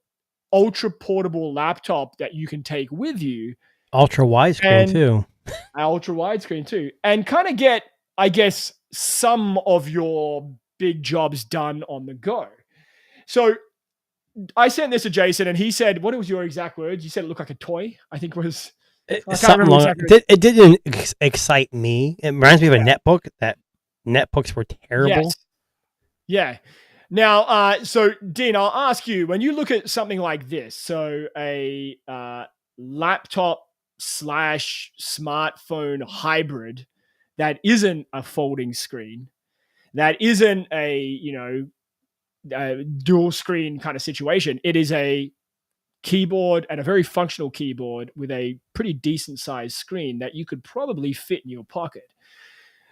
ultra-portable laptop that you can take with you. Ultra widescreen too. Ultra widescreen too. And kind of get, I guess, some of your big jobs done on the go. So I sent this to Jason and he said, what was your exact words? You said it looked like a toy, I think was... Something long. It didn't excite me. It reminds me of a netbook. That netbooks were terrible. Yes. Yeah. Now, so Dean, I'll ask you, when you look at something like this, so a laptop / smartphone hybrid that isn't a folding screen, that isn't a dual screen kind of situation. It is a keyboard, and a very functional keyboard with a pretty decent sized screen that you could probably fit in your pocket.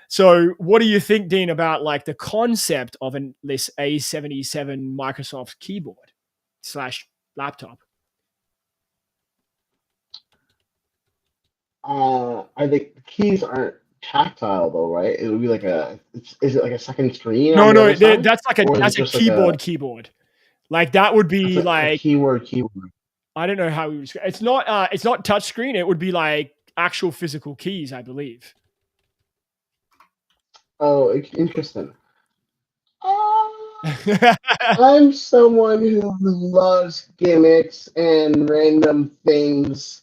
So what do you think, Dean, about like the concept of this A77 Microsoft keyboard / laptop? I think the keys aren't tactile though, right? It would be like is it like a second screen? No, that's a keyboard. Keyboard. Like that would be like keyboard. I don't know how we would describe. It's not touch screen. It would be like actual physical keys, I believe. Oh, interesting. I'm someone who loves gimmicks and random things.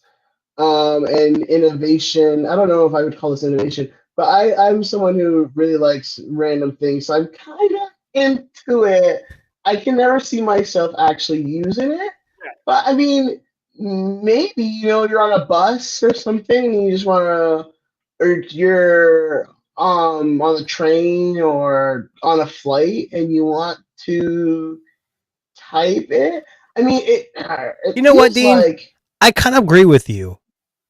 And innovation. I don't know if I would call this innovation, but I'm someone who really likes random things. So I'm kind of into it. I can never see myself actually using it. But I mean, maybe, you're on a bus or something and you just want to, or you're on a train or on a flight and you want to type it. I mean, it you know what, Dean? I kind of agree with you.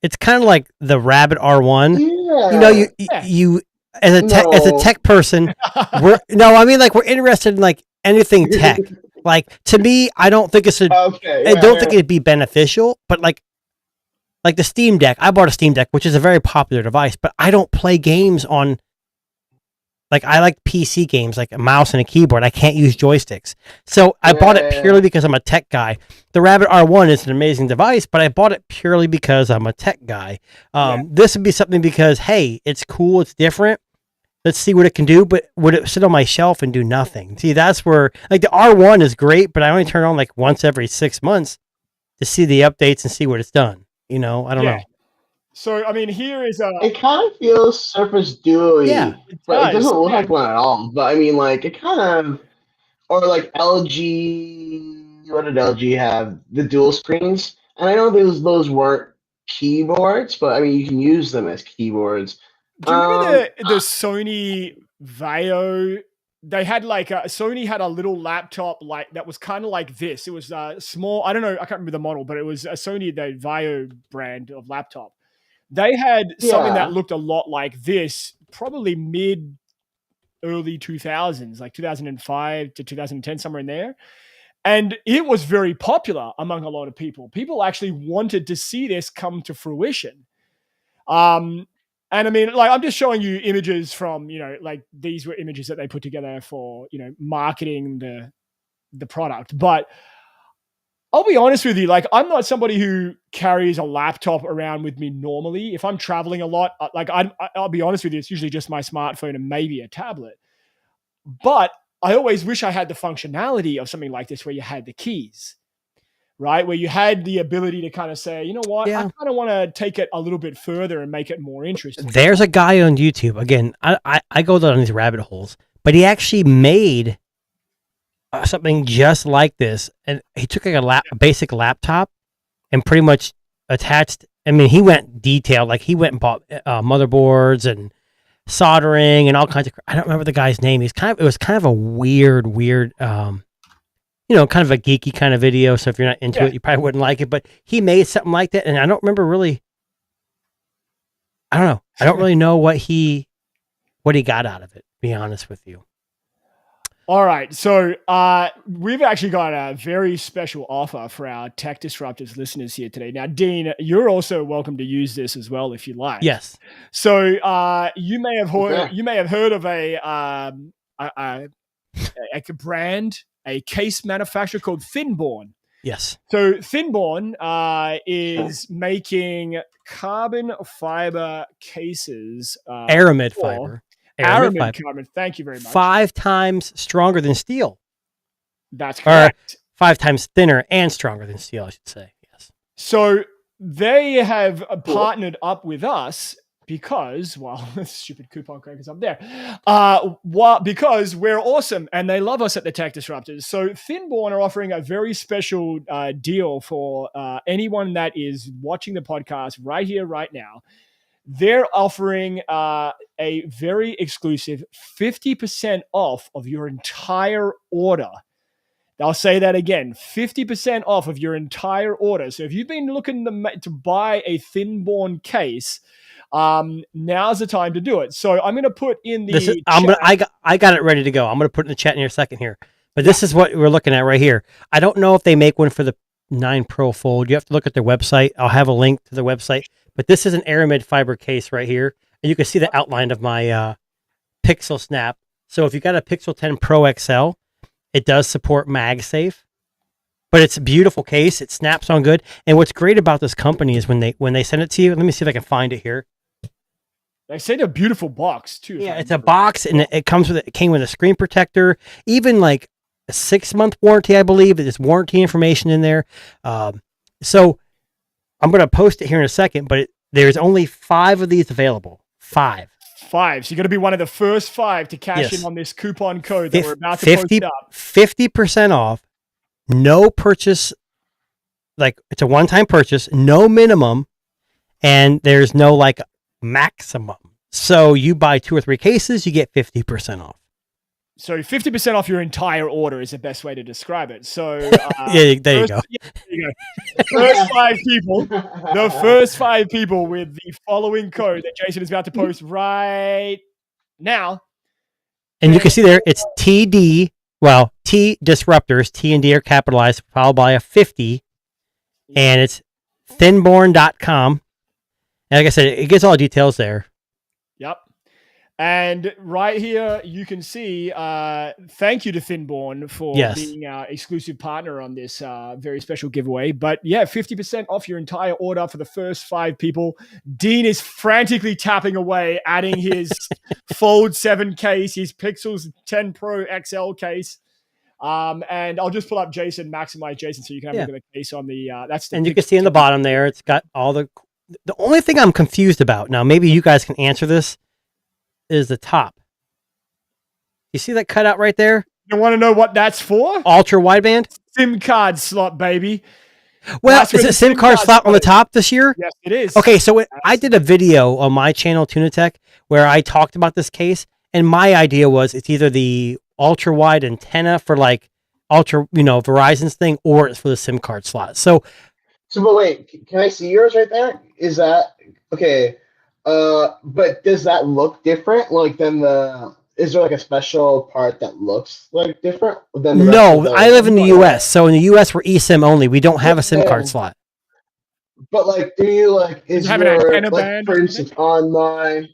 It's kind of like the Rabbit R1. Yeah. You as a tech person, we're interested in like anything tech. Like to me, I don't think it's I don't think it'd be beneficial, but like the Steam Deck. I bought a Steam Deck, which is a very popular device, but I don't play games on. Like I like PC games, like a mouse and a keyboard. I can't use joysticks. So I bought it purely because I'm a tech guy. The Rabbit R1 is an amazing device, but I bought it purely because I'm a tech guy. This would be something because, hey, it's cool, it's different. Let's see what it can do, but would it sit on my shelf and do nothing? See, that's where, like the R1 is great, but I only turn on like once every 6 months to see the updates and see what it's done. I don't know. So, I mean, here is it kind of feels Surface Duo-y. Yeah, it doesn't look like one at all. But I mean, like, it kind of... Or like LG you and LG have the dual screens, and I know those weren't keyboards, but I mean you can use them as keyboards. Do you remember the Sony Vaio? They had Sony had a little laptop like that was kind of like this. It was small. I don't know. I can't remember the model, but it was a Sony, the Vaio brand of laptop. They had something that looked a lot like this, probably early 2000s, like 2005 to 2010, somewhere in there. And it was very popular among a lot of people. People actually wanted to see this come to fruition. And I mean, like, I'm just showing you images from, like these were images that they put together for, marketing the product. But I'll be honest with you, like, I'm not somebody who carries a laptop around with me normally. If I'm traveling a lot, I'll be honest with you, it's usually just my smartphone and maybe a tablet. But I always wish I had the functionality of something like this where you had the keys, right? Where you had the ability to kind of say, you know what, I kind of want to take it a little bit further and make it more interesting. There's a guy on YouTube. Again, I go down these rabbit holes, but he actually made something just like this. And he took like a basic laptop and pretty much attached. I mean, he went detailed, like he went and bought motherboards and soldering and all kinds of. I don't remember the guy's name. It was kind of a weird, kind of a geeky kind of video. So if you're not into it, you probably wouldn't like it. But he made something like that, and I don't remember really. I don't know. I don't really know what he got out of it. To be honest with you. All right, so we've actually got a very special offer for our Tech Disruptors listeners here today. Now, Dean, you're also welcome to use this as well if you like. Yes. So you may have heard of a brand, a case manufacturer called Thinborn. Yes. So Thinborn is making carbon fiber cases. Aramid fiber. Aramid carbon. Thank you very much. 5 times stronger than steel. That's correct. Or 5 times thinner and stronger than steel, I should say. Yes. So they have partnered up with us because, well, stupid coupon code because I'm there. Because we're awesome and they love us at the Tech Disruptors. So Thinborn are offering a very special deal for anyone that is watching the podcast right here, right now. They're offering a very exclusive 50% off of your entire order. I'll say that again, 50% off of your entire order. So if you've been looking to buy a Thinborn case, now's the time to do it. So I'm going to put in the I got it ready to go. I'm going to put it in the chat in a second here. But this is what we're looking at right here. I don't know if they make one for the 9 Pro Fold. You have to look at their website. I'll have a link to the website. But this is an Aramid fiber case right here. And you can see the outline of my Pixel Snap. So if you got a Pixel 10 Pro XL, it does support MagSafe. But it's a beautiful case. It snaps on good. And what's great about this company is when they send it to you, let me see if I can find it here. They send a beautiful box too. Yeah, it's a box and it came with a screen protector, even like a 6-month warranty, I believe. There's warranty information in there. So I'm going to post it here in a second, but there's only 5 of these available. 5. So you're going to be one of the first 5 to cash in on this coupon code that we're about to post up. 50% off, no purchase, like it's a one-time purchase, no minimum, and there's no like maximum. So you buy 2 or 3 cases, you get 50% off. So 50% off your entire order is the best way to describe it. So yeah, there you go. The first 5 people with the following code that Jason is about to post right now. And you can see there, it's TD, well, T Disruptors, T and D are capitalized, followed by a 50, and it's thinborn.com. And like I said, it gets all the details there. Yep. And right here, you can see, thank you to Thinborn for being our exclusive partner on this very special giveaway. But yeah, 50% off your entire order for the first 5 people. Dean is frantically tapping away, adding his Fold 7 case, his Pixel 10 Pro XL case. And I'll just pull up Maximize Jason, so you can have a look at the case on the, and you can see in the bottom there, it's got all the only thing I'm confused about, now maybe you guys can answer this, is the top. You see that cutout right there? You want to know what that's for? Ultra wideband? SIM card slot, baby. Well, That's is where a the SIM card slot on the top this year? Yes, it is. Okay, so I did a video on my channel, TunaTech, where I talked about this case, and my idea was it's either the ultra wide antenna for like Verizon's thing, or it's for the SIM card slot. So but wait, can I see yours right there? Is that okay? But does that look different? Like is there like a special part that looks like different than the rest of the I live in the U.S., so in the U.S. we're eSIM only. We don't have a SIM card slot. But like, do you like is have an your antenna like band for or instance on my?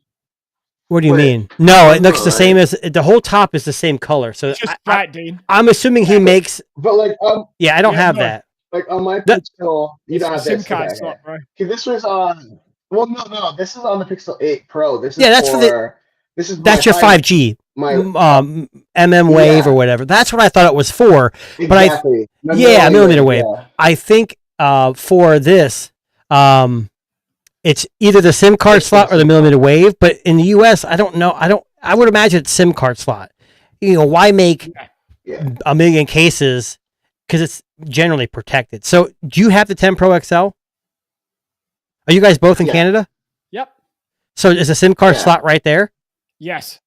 What do you mean? No, it looks the same as the whole top is the same color. So It's just flat, Dean. I'm assuming he makes. But like Yeah, I don't have that. like on my Pixel, you don't have SIM this. card Okay. slot, bro. Okay, this was on. Well, no, this is on the Pixel 8 Pro. This is that's for this is That's your 5G. My MM wave or whatever. That's what I thought it was for. exactly. But millimeter wave. Yeah. I think for this, it's either the SIM card slot or the millimeter wave. But in the US, I don't know. I would imagine it's SIM card slot. Why make a million cases? Because it's generally protected. So, do you have the 10 Pro XL? Are you guys both in Canada? Yep. So, is a SIM card slot right there? Yes.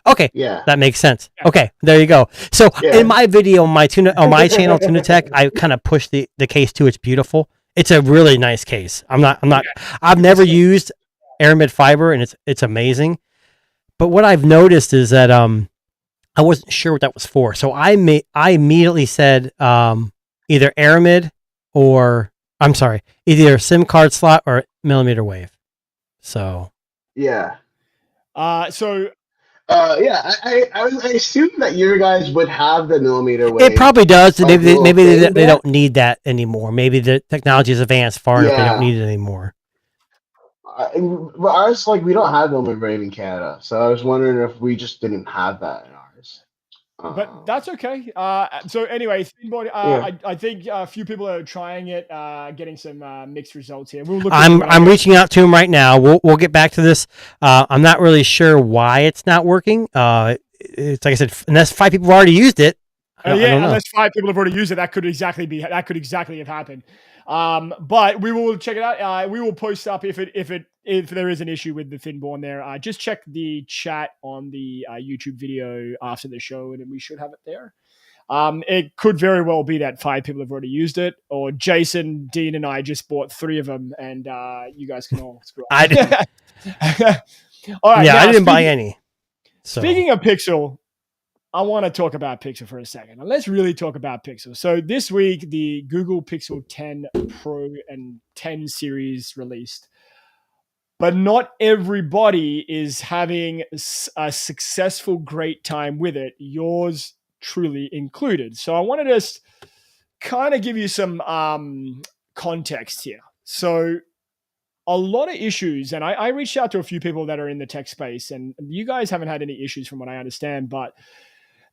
Okay. Yeah. That makes sense. Yeah. Okay. There you go. So in my video on my channel, TunaTech, I kind of pushed the case to its beautiful. It's a really nice case. I've never used Aramid fiber, and it's amazing. But what I've noticed is that I wasn't sure what that was for. So I immediately said either Aramid either SIM card slot or millimeter wave. So yeah. I assume that your guys would have the millimeter wave. It probably does. Maybe they don't need that anymore. Maybe the technology is advanced far enough they don't need it anymore. Ours, like, we don't have millimeter wave in Canada, so I was wondering if we just didn't have that in ours. But that's okay. So anyway, I think a few people are trying it, getting some mixed results here. I'm reaching out to him right now. We'll get back to this. I'm not really sure why it's not working. It's like I said, unless 5 people have already used it. Unless 5 people have already used it, that could exactly have happened. But we will check it out. We will post up if there is an issue with the Thinborn there. Just check the chat on the YouTube video after the show, and we should have it there. It could very well be that 5 people have already used it, or Jason, Dean, and I just bought 3 of them, and you guys can all screw up. I didn't. All right. Yeah, I didn't buy any. So. Speaking of Pixel, I want to talk about Pixel for a second. And let's really talk about Pixel. So this week, the Google Pixel 10 Pro and 10 series released. But not everybody is having a successful, great time with it. Yours truly included. So I wanted to just kind of give you some context here. So a lot of issues, and I reached out to a few people that are in the tech space, and you guys haven't had any issues from what I understand, but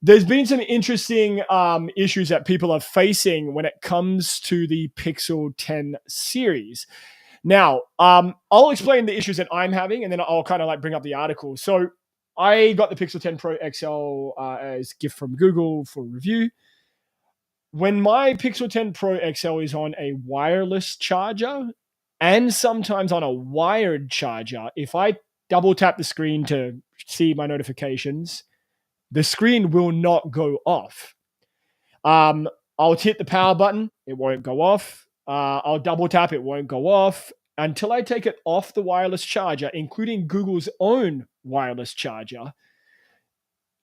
there's been some interesting issues that people are facing when it comes to the Pixel 10 series. Now, I'll explain the issues that I'm having, and then I'll kind of like bring up the article. So I got the Pixel 10 Pro XL as a gift from Google for review. When my Pixel 10 Pro XL is on a wireless charger and sometimes on a wired charger, if I double tap the screen to see my notifications, the screen will not go off. I'll hit the power button, it won't go off. I'll double tap, it won't go off until I take it off the wireless charger, including Google's own wireless charger.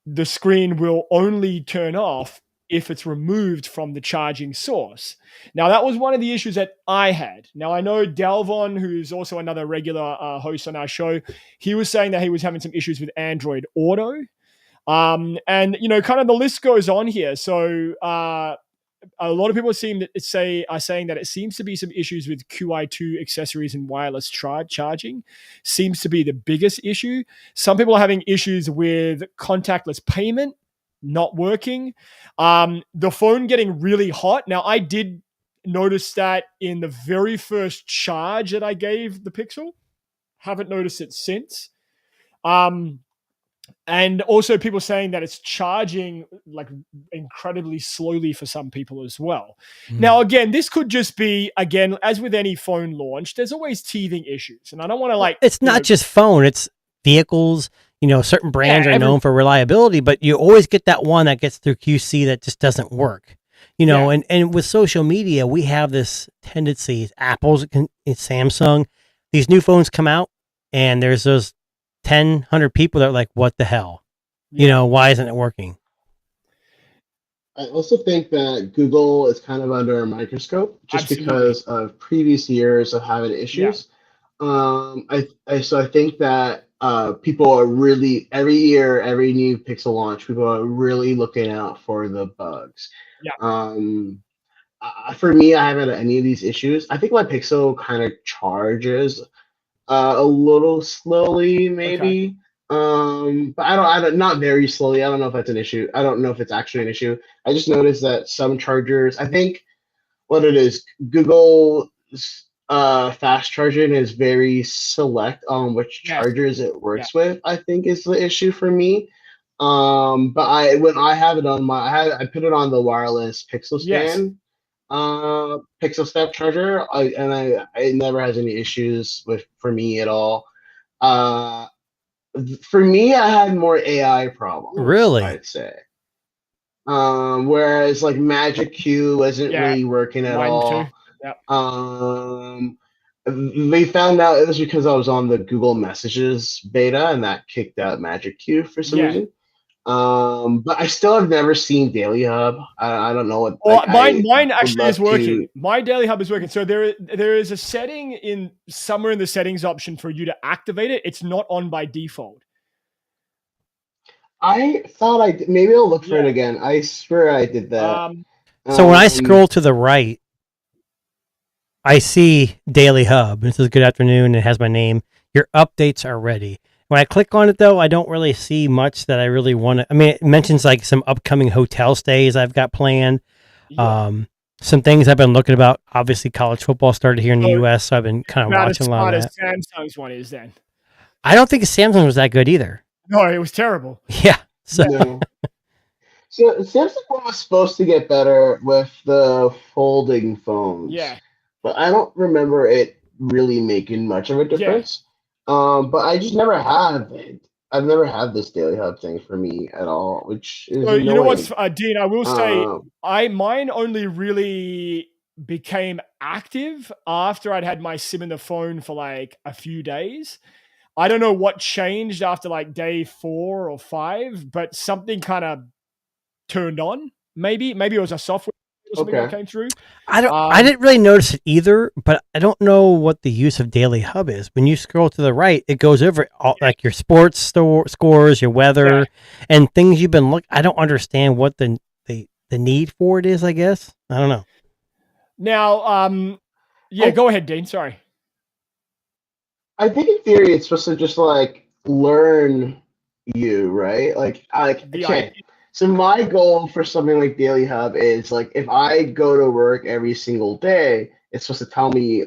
The screen will only turn off if it's removed from the charging source. Now, that was one of the issues that I had. Now, I know Delvon, who's also another regular host on our show, he was saying that he was having some issues with Android Auto. And, kind of the list goes on here. So a lot of people are saying that it seems to be some issues with QI2 accessories and wireless charging. Seems to be the biggest issue. Some people are having issues with contactless payment not working. The phone getting really hot. Now, I did notice that in the very first charge that I gave the Pixel. Haven't noticed it since. And also people saying that it's charging like incredibly slowly for some people as well. Now, again, this could just be, again, as with any phone launch, there's always teething issues. And I don't want to like... It's not just phone, it's vehicles. Certain brands are known for reliability, but you always get that one that gets through QC that just doesn't work. And with social media, we have this tendency, Apple's, Samsung, these new phones come out and there's those 100 people that are like, what the hell? Why isn't it working? I also think that Google is kind of under a microscope just because of previous years of having issues. So I think that people are really, every year, every new Pixel launch, people are really looking out for the bugs. For me, I haven't had any of these issues. I think my Pixel kind of charges a little slowly, maybe. But I don't, not very slowly. I don't know if that's an issue. I don't know if it's actually an issue. I just noticed that some chargers, I think what it is, Google fast charging is very select on which chargers it works with, I think is the issue for me. But when I have it on I put it on the wireless Pixel stand. Pixel Step charger, it never has any issues for me at all. For me, I had more AI problems. Really? I'd say. Whereas like Magic Q wasn't really working at all. They found out it was because I was on the Google Messages beta, and that kicked out Magic Q for some reason. But I still have never seen Daily Hub. I don't know what. Mine actually is working. My Daily Hub is working. So there is a setting somewhere in the settings option for you to activate it. It's not on by default. I thought maybe I'll look for it again. I swear I did that. So when I scroll to the right, I see Daily Hub. This is good afternoon. It has my name. Your updates are ready. When I click on it, though, I don't really see much that I really want to. I mean, it mentions like some upcoming hotel stays I've got planned. Some things I've been looking about. Obviously, college football started here in the U.S., so I've been kind of watching a lot of that. Not as Samsung's one is then. I don't think Samsung was that good either. No, it was terrible. Yeah. So Samsung was supposed to get better with the folding phones. Yeah. But I don't remember it really making much of a difference. But I just never have it. I've never had this Daily Hub thing for me at all, which is you know what's Dean, I will say mine only really became active after I'd had my SIM in the phone for like a few days. I don't know what changed after like day 4 or 5, but something kind of turned on. Maybe it was a software or something that came through. I didn't really notice it either, but I don't know what the use of Daily Hub is. When you scroll to the right, it goes over all, like your sports scores, your weather, and things you've been looking. I don't understand what the need for it is. I guess I don't know. Now, go ahead, Dean. Sorry. I think in theory it's supposed to just like learn you, right? So my goal for something like Daily Hub is like if I go to work every single day, it's supposed to tell me,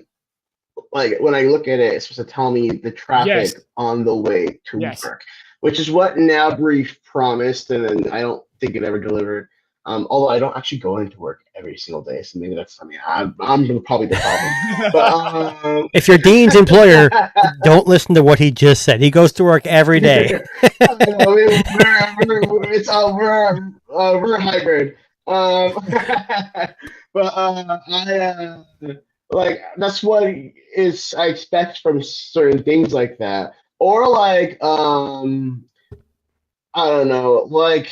like when I look at it, it's supposed to tell me the traffic on the way to work, which is what Now Brief promised, and then I don't think it ever delivered. Although I don't actually go into work every single day, so maybe that's something I'm probably the problem. But, if you're Dean's employer, don't listen to what he just said. He goes to work every day. We're hybrid. But that's what I expect from certain things like that, or like I don't know, like.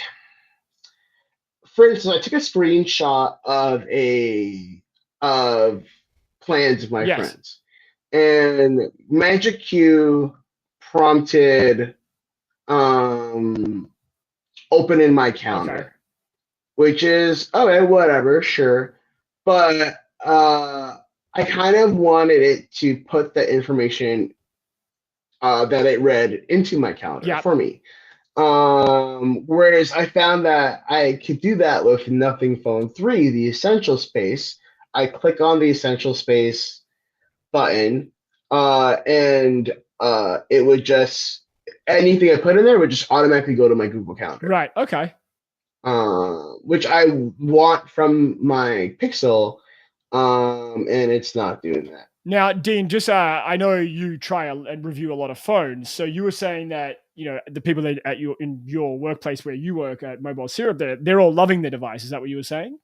For instance, I took a screenshot of plans of my friends, and Magic Q prompted open in my calendar, which is whatever, sure, but I kind of wanted it to put the information that it read into my calendar for me. Whereas I found that I could do that with Nothing Phone 3, the Essential Space. I click on the Essential Space button, and it would just anything I put in there would just automatically go to my Google Calendar. Right. Okay. Which I want from my Pixel, and it's not doing that. Now, Dean, just I know you try and review a lot of phones, so you were saying that the people that in your workplace where you work at Mobile Syrup, they're all loving the device. Is that what you were saying?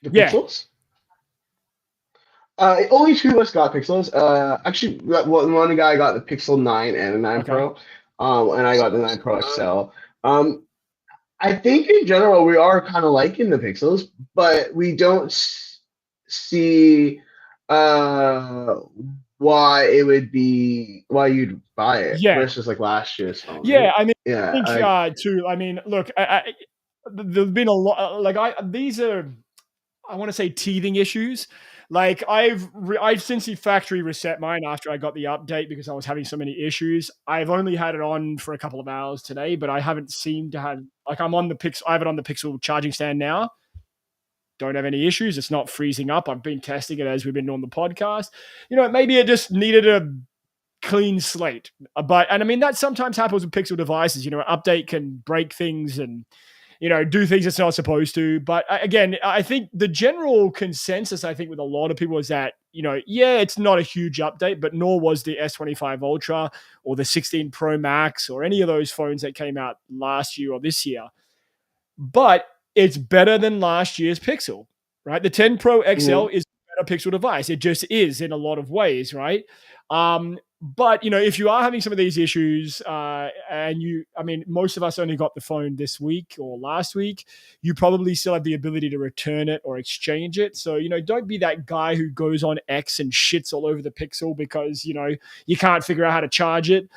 The Pixels? Only 2 of us got Pixels. Actually, one guy got the Pixel 9 and a 9 Pro, and I got the 9 Pro XL. I think in general we are kind of liking the Pixels, but we don't see why you'd buy it versus like last year's phone. Yeah, I mean, I think too. I mean, look, there's been a lot. These are, I want to say, teething issues. Like I've since the factory reset mine after I got the update because I was having so many issues. I've only had it on for a couple of hours today, but I haven't seemed to have I'm on the Pixel. I have it on the Pixel charging stand now. Don't have any issues. It's not freezing up. I've been testing it as we've been on the podcast. Maybe it just needed a clean slate. And I mean that sometimes happens with Pixel devices. An update can break things and do things it's not supposed to. But again, I think the general consensus, I think with a lot of people is that, it's not a huge update, but nor was the S25 Ultra or the 16 Pro Max or any of those phones that came out last year or this year. But it's better than last year's Pixel, right? The 10 Pro XL is a better Pixel device. It just is in a lot of ways, right? But, if you are having some of these issues and most of us only got the phone this week or last week, you probably still have the ability to return it or exchange it. So, don't be that guy who goes on X and shits all over the Pixel because, you can't figure out how to charge it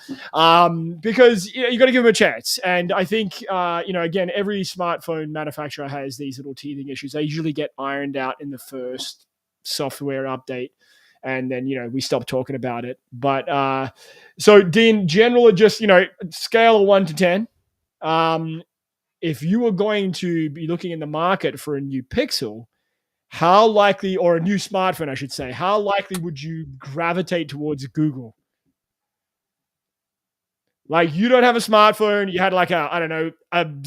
because you got to give them a chance. And I think, again, every smartphone manufacturer has these little teething issues. They usually get ironed out in the first software update. And then, we stop talking about it. But so Dean, generally just, scale of 1 to 10. If you were going to be looking in the market for a new Pixel, how likely, or a new smartphone, I should say, how likely would you gravitate towards Google? Like you don't have a smartphone, you had like a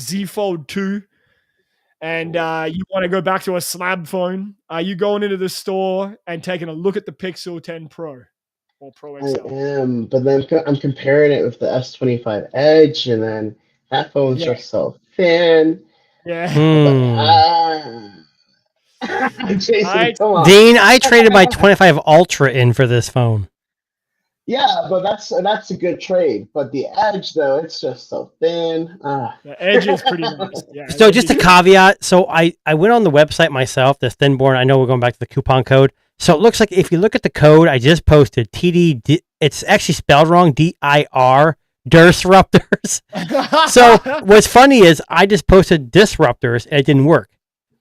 Z Fold 2. And you want to go back to a slab phone, are you going into the store and taking a look at the Pixel 10 Pro or Pro XL? I am, but then I'm comparing it with the S25 Edge, and then that phone's just so thin. Yeah. Jason, Dean, I traded my 25 Ultra in for this phone. Yeah, but that's a good trade. But the Edge, though, it's just so thin. The Edge is pretty nice. Yeah. So just a caveat. So I went on the website myself, the Thinborn. I know we're going back to the coupon code. So it looks like if you look at the code I just posted, TD, it's actually spelled wrong, DIR, Disruptors. So what's funny is I just posted Disruptors and it didn't work.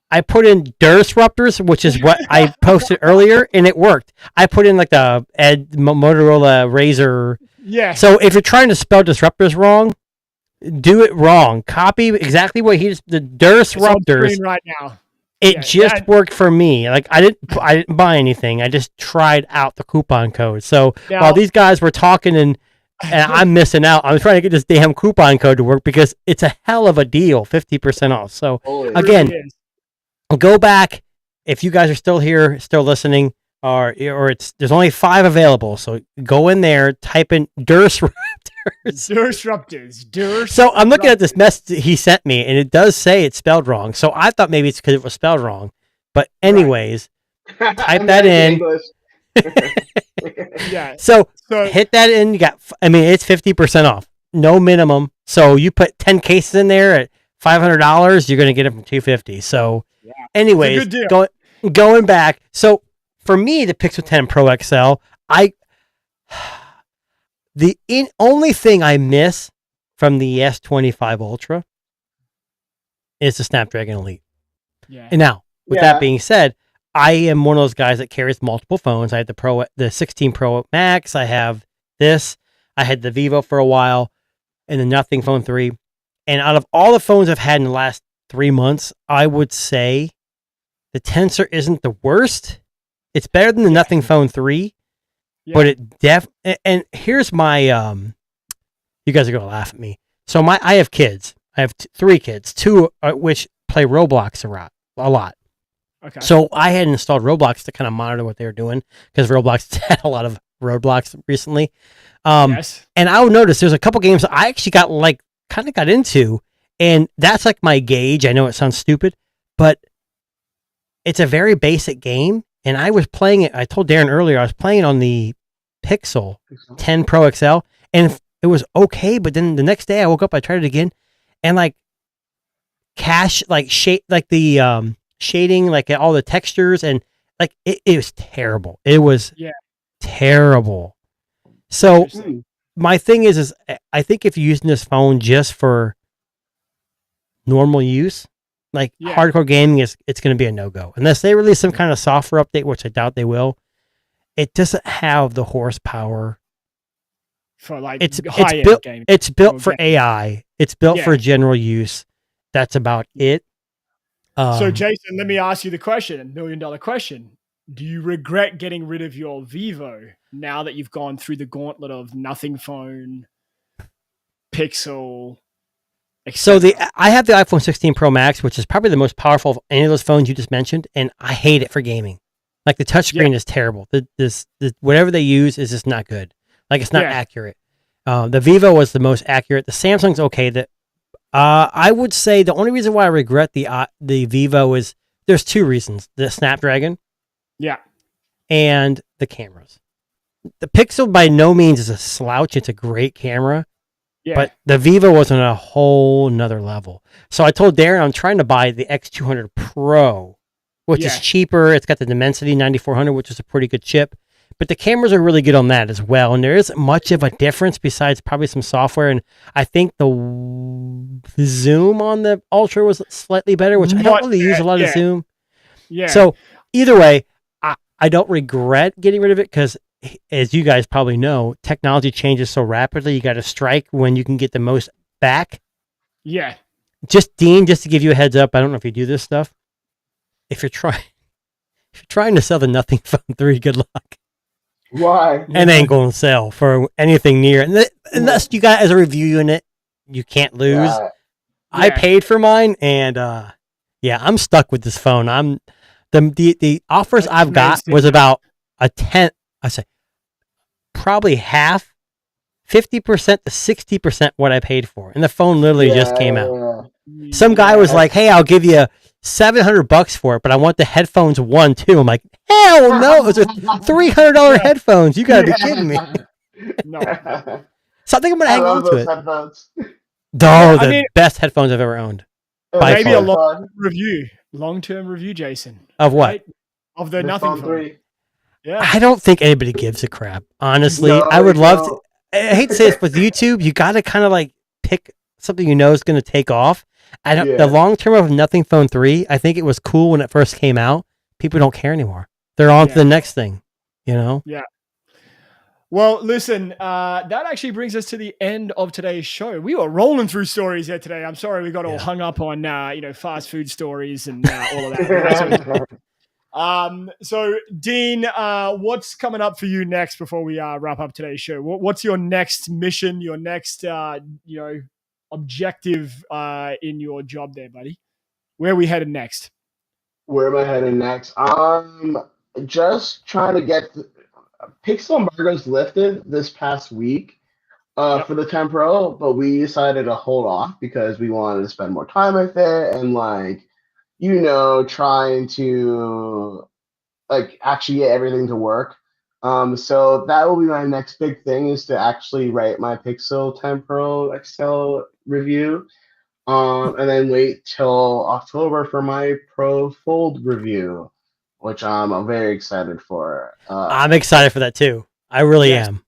I put in Disruptors, which is what I posted earlier, and it worked. I put in like the Motorola Razr. Yeah. So if you're trying to spell Disruptors wrong, do it wrong. Copy exactly what the Disruptors. Right now. It worked for me. Like I didn't buy anything. I just tried out the coupon code. So while these guys were talking and I'm missing out, I'm trying to get this damn coupon code to work because it's a hell of a deal, 50% off. So again. Go back if you guys are still here, still listening, or there's only 5 available. So go in there, type in Disruptors. So I'm looking at this message he sent me, and it does say it's spelled wrong. So I thought maybe it's because it was spelled wrong. But anyways, type that in. So hit that in. You got. It's 50% off. No minimum. So you put 10 cases in there at $500. You're going to get it from $250. So. Anyways, going back. So for me, the Pixel 10 Pro XL, only thing I miss from the S25 Ultra is the Snapdragon Elite. Yeah. And now, with that being said, I am one of those guys that carries multiple phones. I have the 16 Pro Max. I have this. I had the Vivo for a while, and the Nothing Phone 3. And out of all the phones I've had in the last 3 months, I would say the Tensor isn't the worst. It's better than the Nothing Phone 3, But it and here's my you guys are gonna laugh at me. So I have kids. I have 3 kids, 2 which play Roblox a lot. Okay. So I had installed Roblox to kind of monitor what they were doing because Roblox had a lot of roadblocks recently. Yes. And I would notice there's a couple games I actually got into, and that's like my gauge. I know it sounds stupid, but it's a very basic game. And I was playing it. I told Darren earlier I was playing on the Pixel 10 Pro XL, and it was okay. But then the next day I woke up, I tried it again, and shading, like all the textures, and like it was terrible. It was terrible. So my thing is I think if you're using this phone just for normal use, like hardcore gaming, it's going to be a no-go unless they release some kind of software update, which I doubt they will. It doesn't have the horsepower for it's built. gaming. It's built for AI. It's built for general use. That's about it. So Jason, let me ask you the question, $1 million question. Do you regret getting rid of your Vivo now that you've gone through the gauntlet of nothing phone, Pixel? So I have the iPhone 16 Pro Max, which is probably the most powerful of any of those phones you just mentioned, and I hate it for gaming. Like the touchscreen is terrible. The whatever they use is just not good. Like it's not accurate. The Vivo was the most accurate. The Samsung's okay. I would say the only reason why I regret the Vivo is there's 2 reasons: the Snapdragon, and the cameras. The Pixel by no means is a slouch. It's a great camera. But the Vivo was on a whole nother level. So I told Darren I'm trying to buy the X200 Pro, which is cheaper. It's got the Dimensity 9400, which is a pretty good chip. But the cameras are really good on that as well. And there isn't much of a difference besides probably some software. And I think the zoom on the Ultra was slightly better, which I don't really use a lot of zoom. Yeah. So either way, I don't regret getting rid of it because, as you guys probably know, technology changes so rapidly. You got to strike when you can get the most back. Yeah. Dean, just to give you a heads up, I don't know if you do this stuff. If you're trying to sell the Nothing Phone 3, good luck. Why? It ain't going to sell for anything near. Unless you got as a review unit, you can't lose. I paid for mine, and I'm stuck with this phone. The offers I've got was about a tenth. I say probably half, 50% to 60% what I paid for, and the phone literally just came out. Some guy was like, "Hey, I'll give you $700 for it, but I want the headphones 1 too." I'm like, "Hell no! Those are $300 headphones. You gotta be kidding me." No. So I think I'm gonna hang on to it. Headphones. Best headphones I've ever owned. Maybe a long-term review, Jason. Of what? Right? Of the Nothing Phone 3. Yeah. I don't think anybody gives a crap. Honestly, I would love to. I hate to say this, with YouTube, you got to kind of like pick something you know is going to take off. The long term of Nothing Phone 3, I think it was cool when it first came out. People don't care anymore. They're on to the next thing, you know? Yeah. Well, listen, that actually brings us to the end of today's show. We were rolling through stories here today. I'm sorry we got all hung up on, fast food stories and all of that. So Dean, what's coming up for you next before we wrap up today's show? What's your next mission, your next, objective in your job there, buddy? Where are we headed next? Where am I headed next? Just trying to get Pixel embargoes lifted this past week for the 10 Pro, but we decided to hold off because we wanted to spend more time with it and trying to actually get everything to work. So that will be my next big thing, is to actually write my Pixel 10 Pro XL review. And then wait till October for my Pro Fold review, which I'm very excited for. I'm excited for that too. I really am.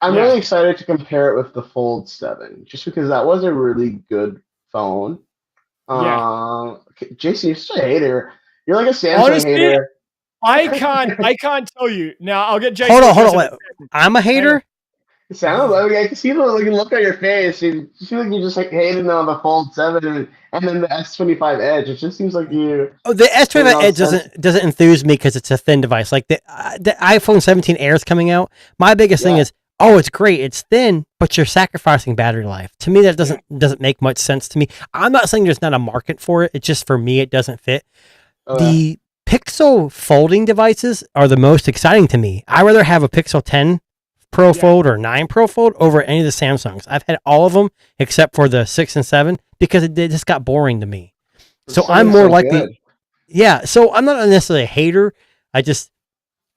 I'm really excited to compare it with the Fold 7, just because that was a really good phone. Jason, you're such a hater. You're like a Samsung hater. I can't tell you. Now I'll get Jason. Hold on. Wait. I'm a hater? Sounds like I can see the look on your face. You feel like you just like hating on the Fold 7 and then the S25 Edge. It just seems like you. Oh, the S25 Edge doesn't enthuse me because it's a thin device. Like the iPhone 17 Air is coming out. My biggest thing is, oh, it's great, it's thin, but you're sacrificing battery life. To me, that doesn't make much sense to me. I'm not saying there's not a market for it. It's just for me, it doesn't fit. The Pixel folding devices are the most exciting to me. I'd rather have a Pixel 10 Pro Fold or 9 Pro Fold over any of the Samsungs. I've had all of them except for the 6 and 7 because it just got boring to me. So I'm more likely, so I'm not necessarily a hater.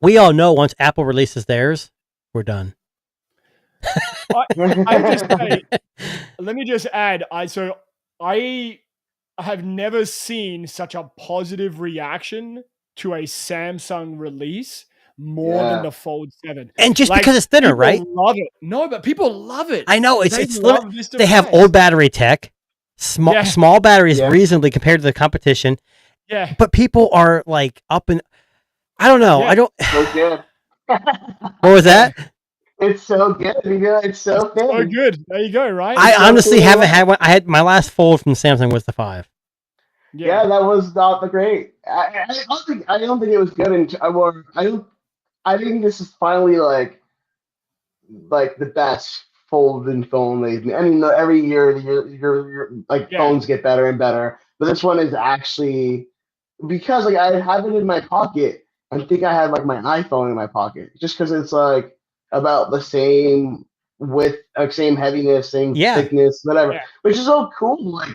We all know once Apple releases theirs, we're done. Let me just add. I have never seen such a positive reaction to a Samsung release more than the Fold 7. And just because it's thinner, right? Love it. No, but people love it. I know they have old battery tech, small batteries reasonably compared to the competition. Yeah. But people are like up in, I don't know. I don't. So good. What was that? It's so good. It's so thin. So good. There you go. Right. I honestly haven't had one. I had my last Fold from Samsung was the 5. Yeah, that was not the great. I don't think it was good. I think this is finally like the best folding phone. I mean, every year your phones get better and better, but this one is actually because like I have it in my pocket. I think I had like my iPhone in my pocket just because it's like about the same width, like same heaviness, same thickness, whatever, which is so cool. Like,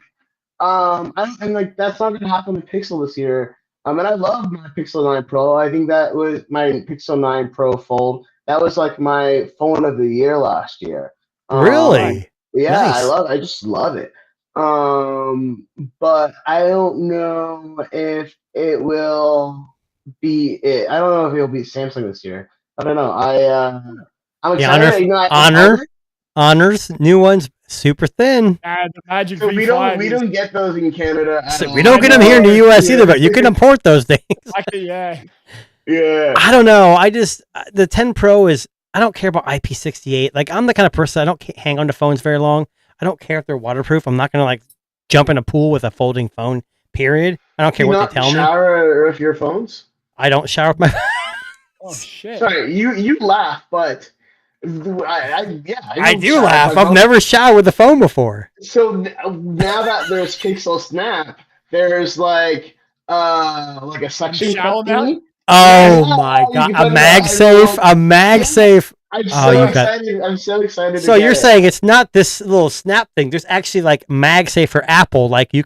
and like that's not gonna happen with Pixel this year. And I love my Pixel 9 Pro. I think that was my Pixel 9 Pro Fold. That was like my phone of the year last year. Really? Yeah, nice. I just love it. But I don't know if it will be it. I don't know if it'll be Samsung this year. I don't know. I'm excited. Honors, new ones, super thin. The Magic so V5 we don't get those in Canada. We don't get them here in the US either, but you can import those things. Yeah. I don't know. The 10 Pro is, I don't care about IP68. Like, I'm the kind of person, I don't hang on to phones very long. I don't care if they're waterproof. I'm not going to like jump in a pool with a folding phone, period. I don't care what they tell me. Do you shower with your phones? I don't shower with my Oh, shit. Sorry, you laugh, but I do laugh. I've never showered with a phone before. So now that there's Pixel Snap, there's like a suction cup thingy. Oh my god! A MagSafe. I'm so excited. I'm so excited. So you're saying it's not this little Snap thing? There's actually like MagSafe for Apple. Like you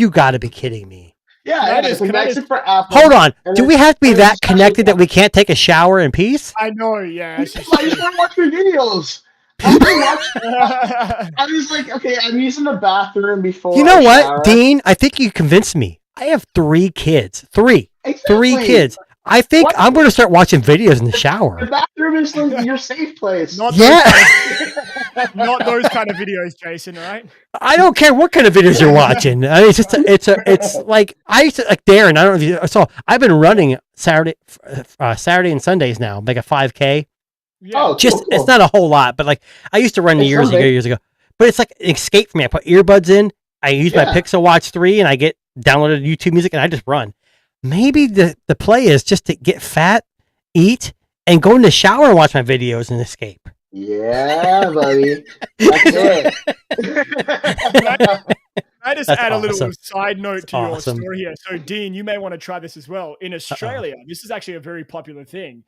got to be kidding me. Yeah, it's MagSafe for Apple. Hold on. Do we have to be that connected that we can't take a shower in peace? I know. Yeah. I just want to watch your videos. I was like, okay, I'm using the bathroom before. You know what, shower. Dean? I think you convinced me. I have 3 kids. Three kids. I think I'm going to start watching videos in the shower. The bathroom is like your safe place. Not those kind of videos, Jason. Right? I don't care what kind of videos you're watching. I mean, it's like I used to like Darren. I don't know if you saw. I've been running Saturday and Sundays now, like a 5K. Yeah. Oh, Just cool. it's not a whole lot, but like I used to run years ago. But it's like an escape for me. I put earbuds in. I use my Pixel Watch 3, and I get downloaded YouTube music, and I just run. Maybe the play is just to get fat, eat, and go in the shower and watch my videos and escape. Yeah, buddy. That's it. I just add a little side note to your awesome. story here. So, Dean, you may want to try this as well. In Australia, this is actually a very popular thing.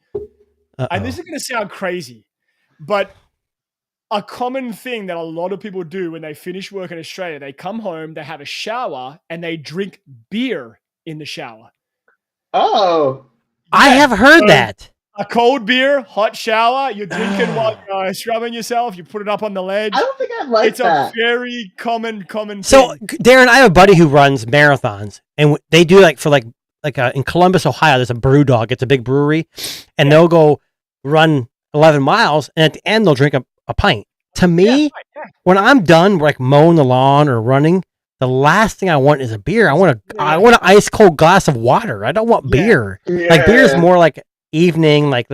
And this is going to sound crazy, but a common thing that a lot of people do when they finish work in Australia, they come home, they have a shower, and they drink beer in the shower. Oh. I have heard that. A cold beer, hot shower, you're drinking while you're scrubbing yourself, you put it up on the ledge. I don't think I like that. It's a very common thing. So, Darren, I have a buddy who runs marathons, and they do in Columbus, Ohio, there's a Brew Dog. It's a big brewery, and they'll go run 11 miles, and at the end, they'll drink a pint. To me, when I'm done, like mowing the lawn or running, the last thing I want is a beer. I want an ice cold glass of water. I don't want beer. Yeah. Like beer is more like evening, like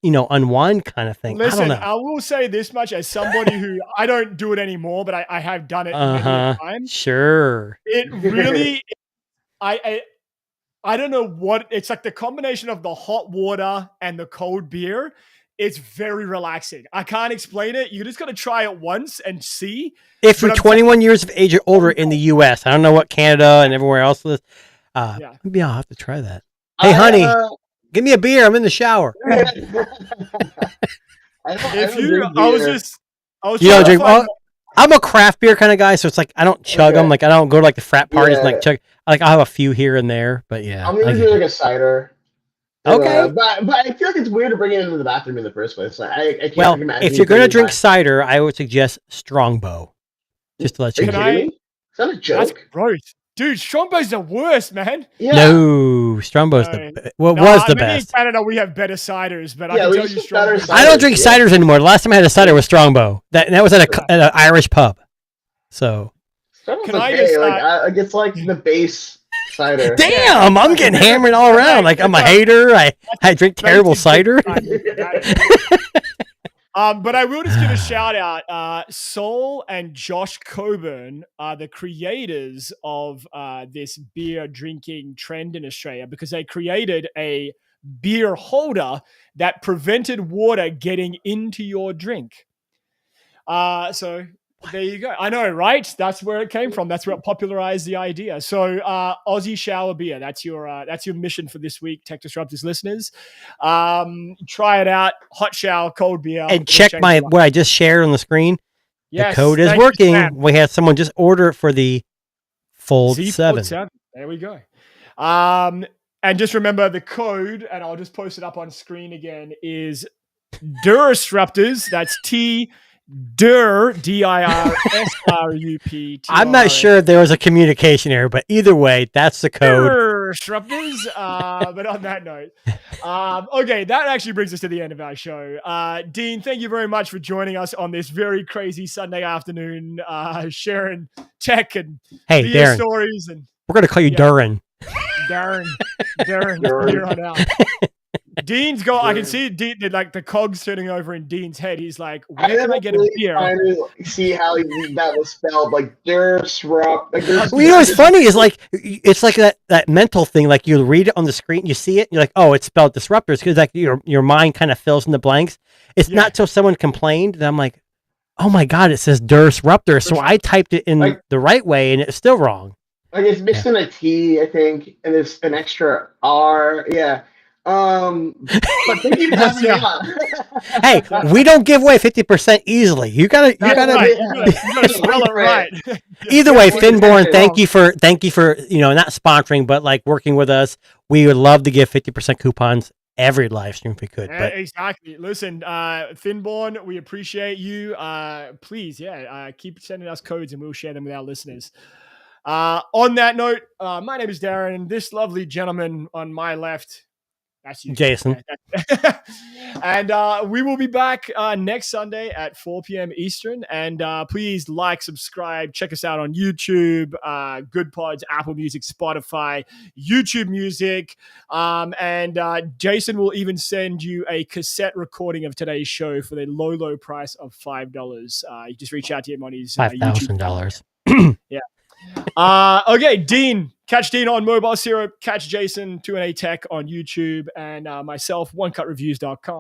unwind kind of thing. Listen, I don't know. I will say this much as somebody who I don't do it anymore, but I have done it many times. Sure. It really, I don't know what it's like. The combination of the hot water and the cold beer, it's very relaxing. I can't explain it. You just got to try it once and see. If you're 21 years of age or older in the U.S., I don't know what Canada and everywhere else is. Maybe I'll have to try that. Hey, honey, give me a beer. I'm in the shower. I'm a craft beer kind of guy, so it's like I don't chug them. Like I don't go to like the frat parties and like chug. Like I'll have a few here and there, but yeah. I'm gonna do like a cider. Okay. But I feel like it's weird to bring it into the bathroom in the first place. I can't imagine. If you're gonna drink cider, I would suggest Strongbow. Just to let you know. Is that a joke? That's gross. Dude, Strongbow's the worst, man. Yeah. No, Strongbow's was the best. In Canada, we have better ciders, but I can tell you Strongbow. I don't drink ciders anymore. The last time I had a cider was Strongbow. That was at an Irish pub. So. Can I just it's like the base cider. Damn, I'm getting hammered all around. Like I'm a hater. I drink terrible cider. But I will just give a shout out. Sol and Josh Coburn are the creators of this beer drinking trend in Australia because they created a beer holder that prevented water getting into your drink. So there you go. I know, right? That's where it came from. That's what popularized the idea. So Aussie shower beer. That's your mission for this week, Tech Disruptors listeners. Try it out. Hot shower, cold beer. And check what I just shared on the screen. Yes, the code is working. We had someone just order it for the Fold 7. There we go. And just remember the code, and I'll just post it up on screen again, is Disruptors. That's DIRSRUP. I'm not sure if there was a communication error, but either way, that's the code. Disruptors. But on that note, okay, that actually brings us to the end of our show. Dean, thank you very much for joining us on this very crazy Sunday afternoon, sharing tech and beer stories. And we're gonna call you Darren. Darren, here on out. Dean's got. I can see Dean, like the cogs turning over in Dean's head. He's like, "Where can I get a beer?" Trying to see how that was spelled, like disrupt. Like, well, you know what's funny is like it's like that mental thing. Like you read it on the screen, you see it, you're like, "Oh, it's spelled disruptors," because like your mind kind of fills in the blanks. It's not till someone complained that I'm like, "Oh my god, it says disruptor." So I typed it in the right way, and it's still wrong. Like it's missing a T, I think, and there's an extra R. Yeah. But thank you for having me on. Hey, we don't give away 50% easily. You gotta spell it right. Either way, Finborn, thank you for not sponsoring, but like working with us. We would love to give 50% coupons every live stream if we could. But exactly. Listen, Finborn, we appreciate you. Please, keep sending us codes and we'll share them with our listeners. On that note, my name is Darren, and this lovely gentleman on my left. That's you, Jason. And we will be back next Sunday at 4 p.m. Eastern. And please like, subscribe, check us out on YouTube, Good Pods, Apple Music, Spotify, YouTube Music. And Jason will even send you a cassette recording of today's show for the low price of $5. You just reach out to him on his $5,000. Yeah. Okay, Dean. Catch Dean on Mobile Syrup. Catch Jason, 2NA Tech on YouTube, and myself, OneCutReviews.com.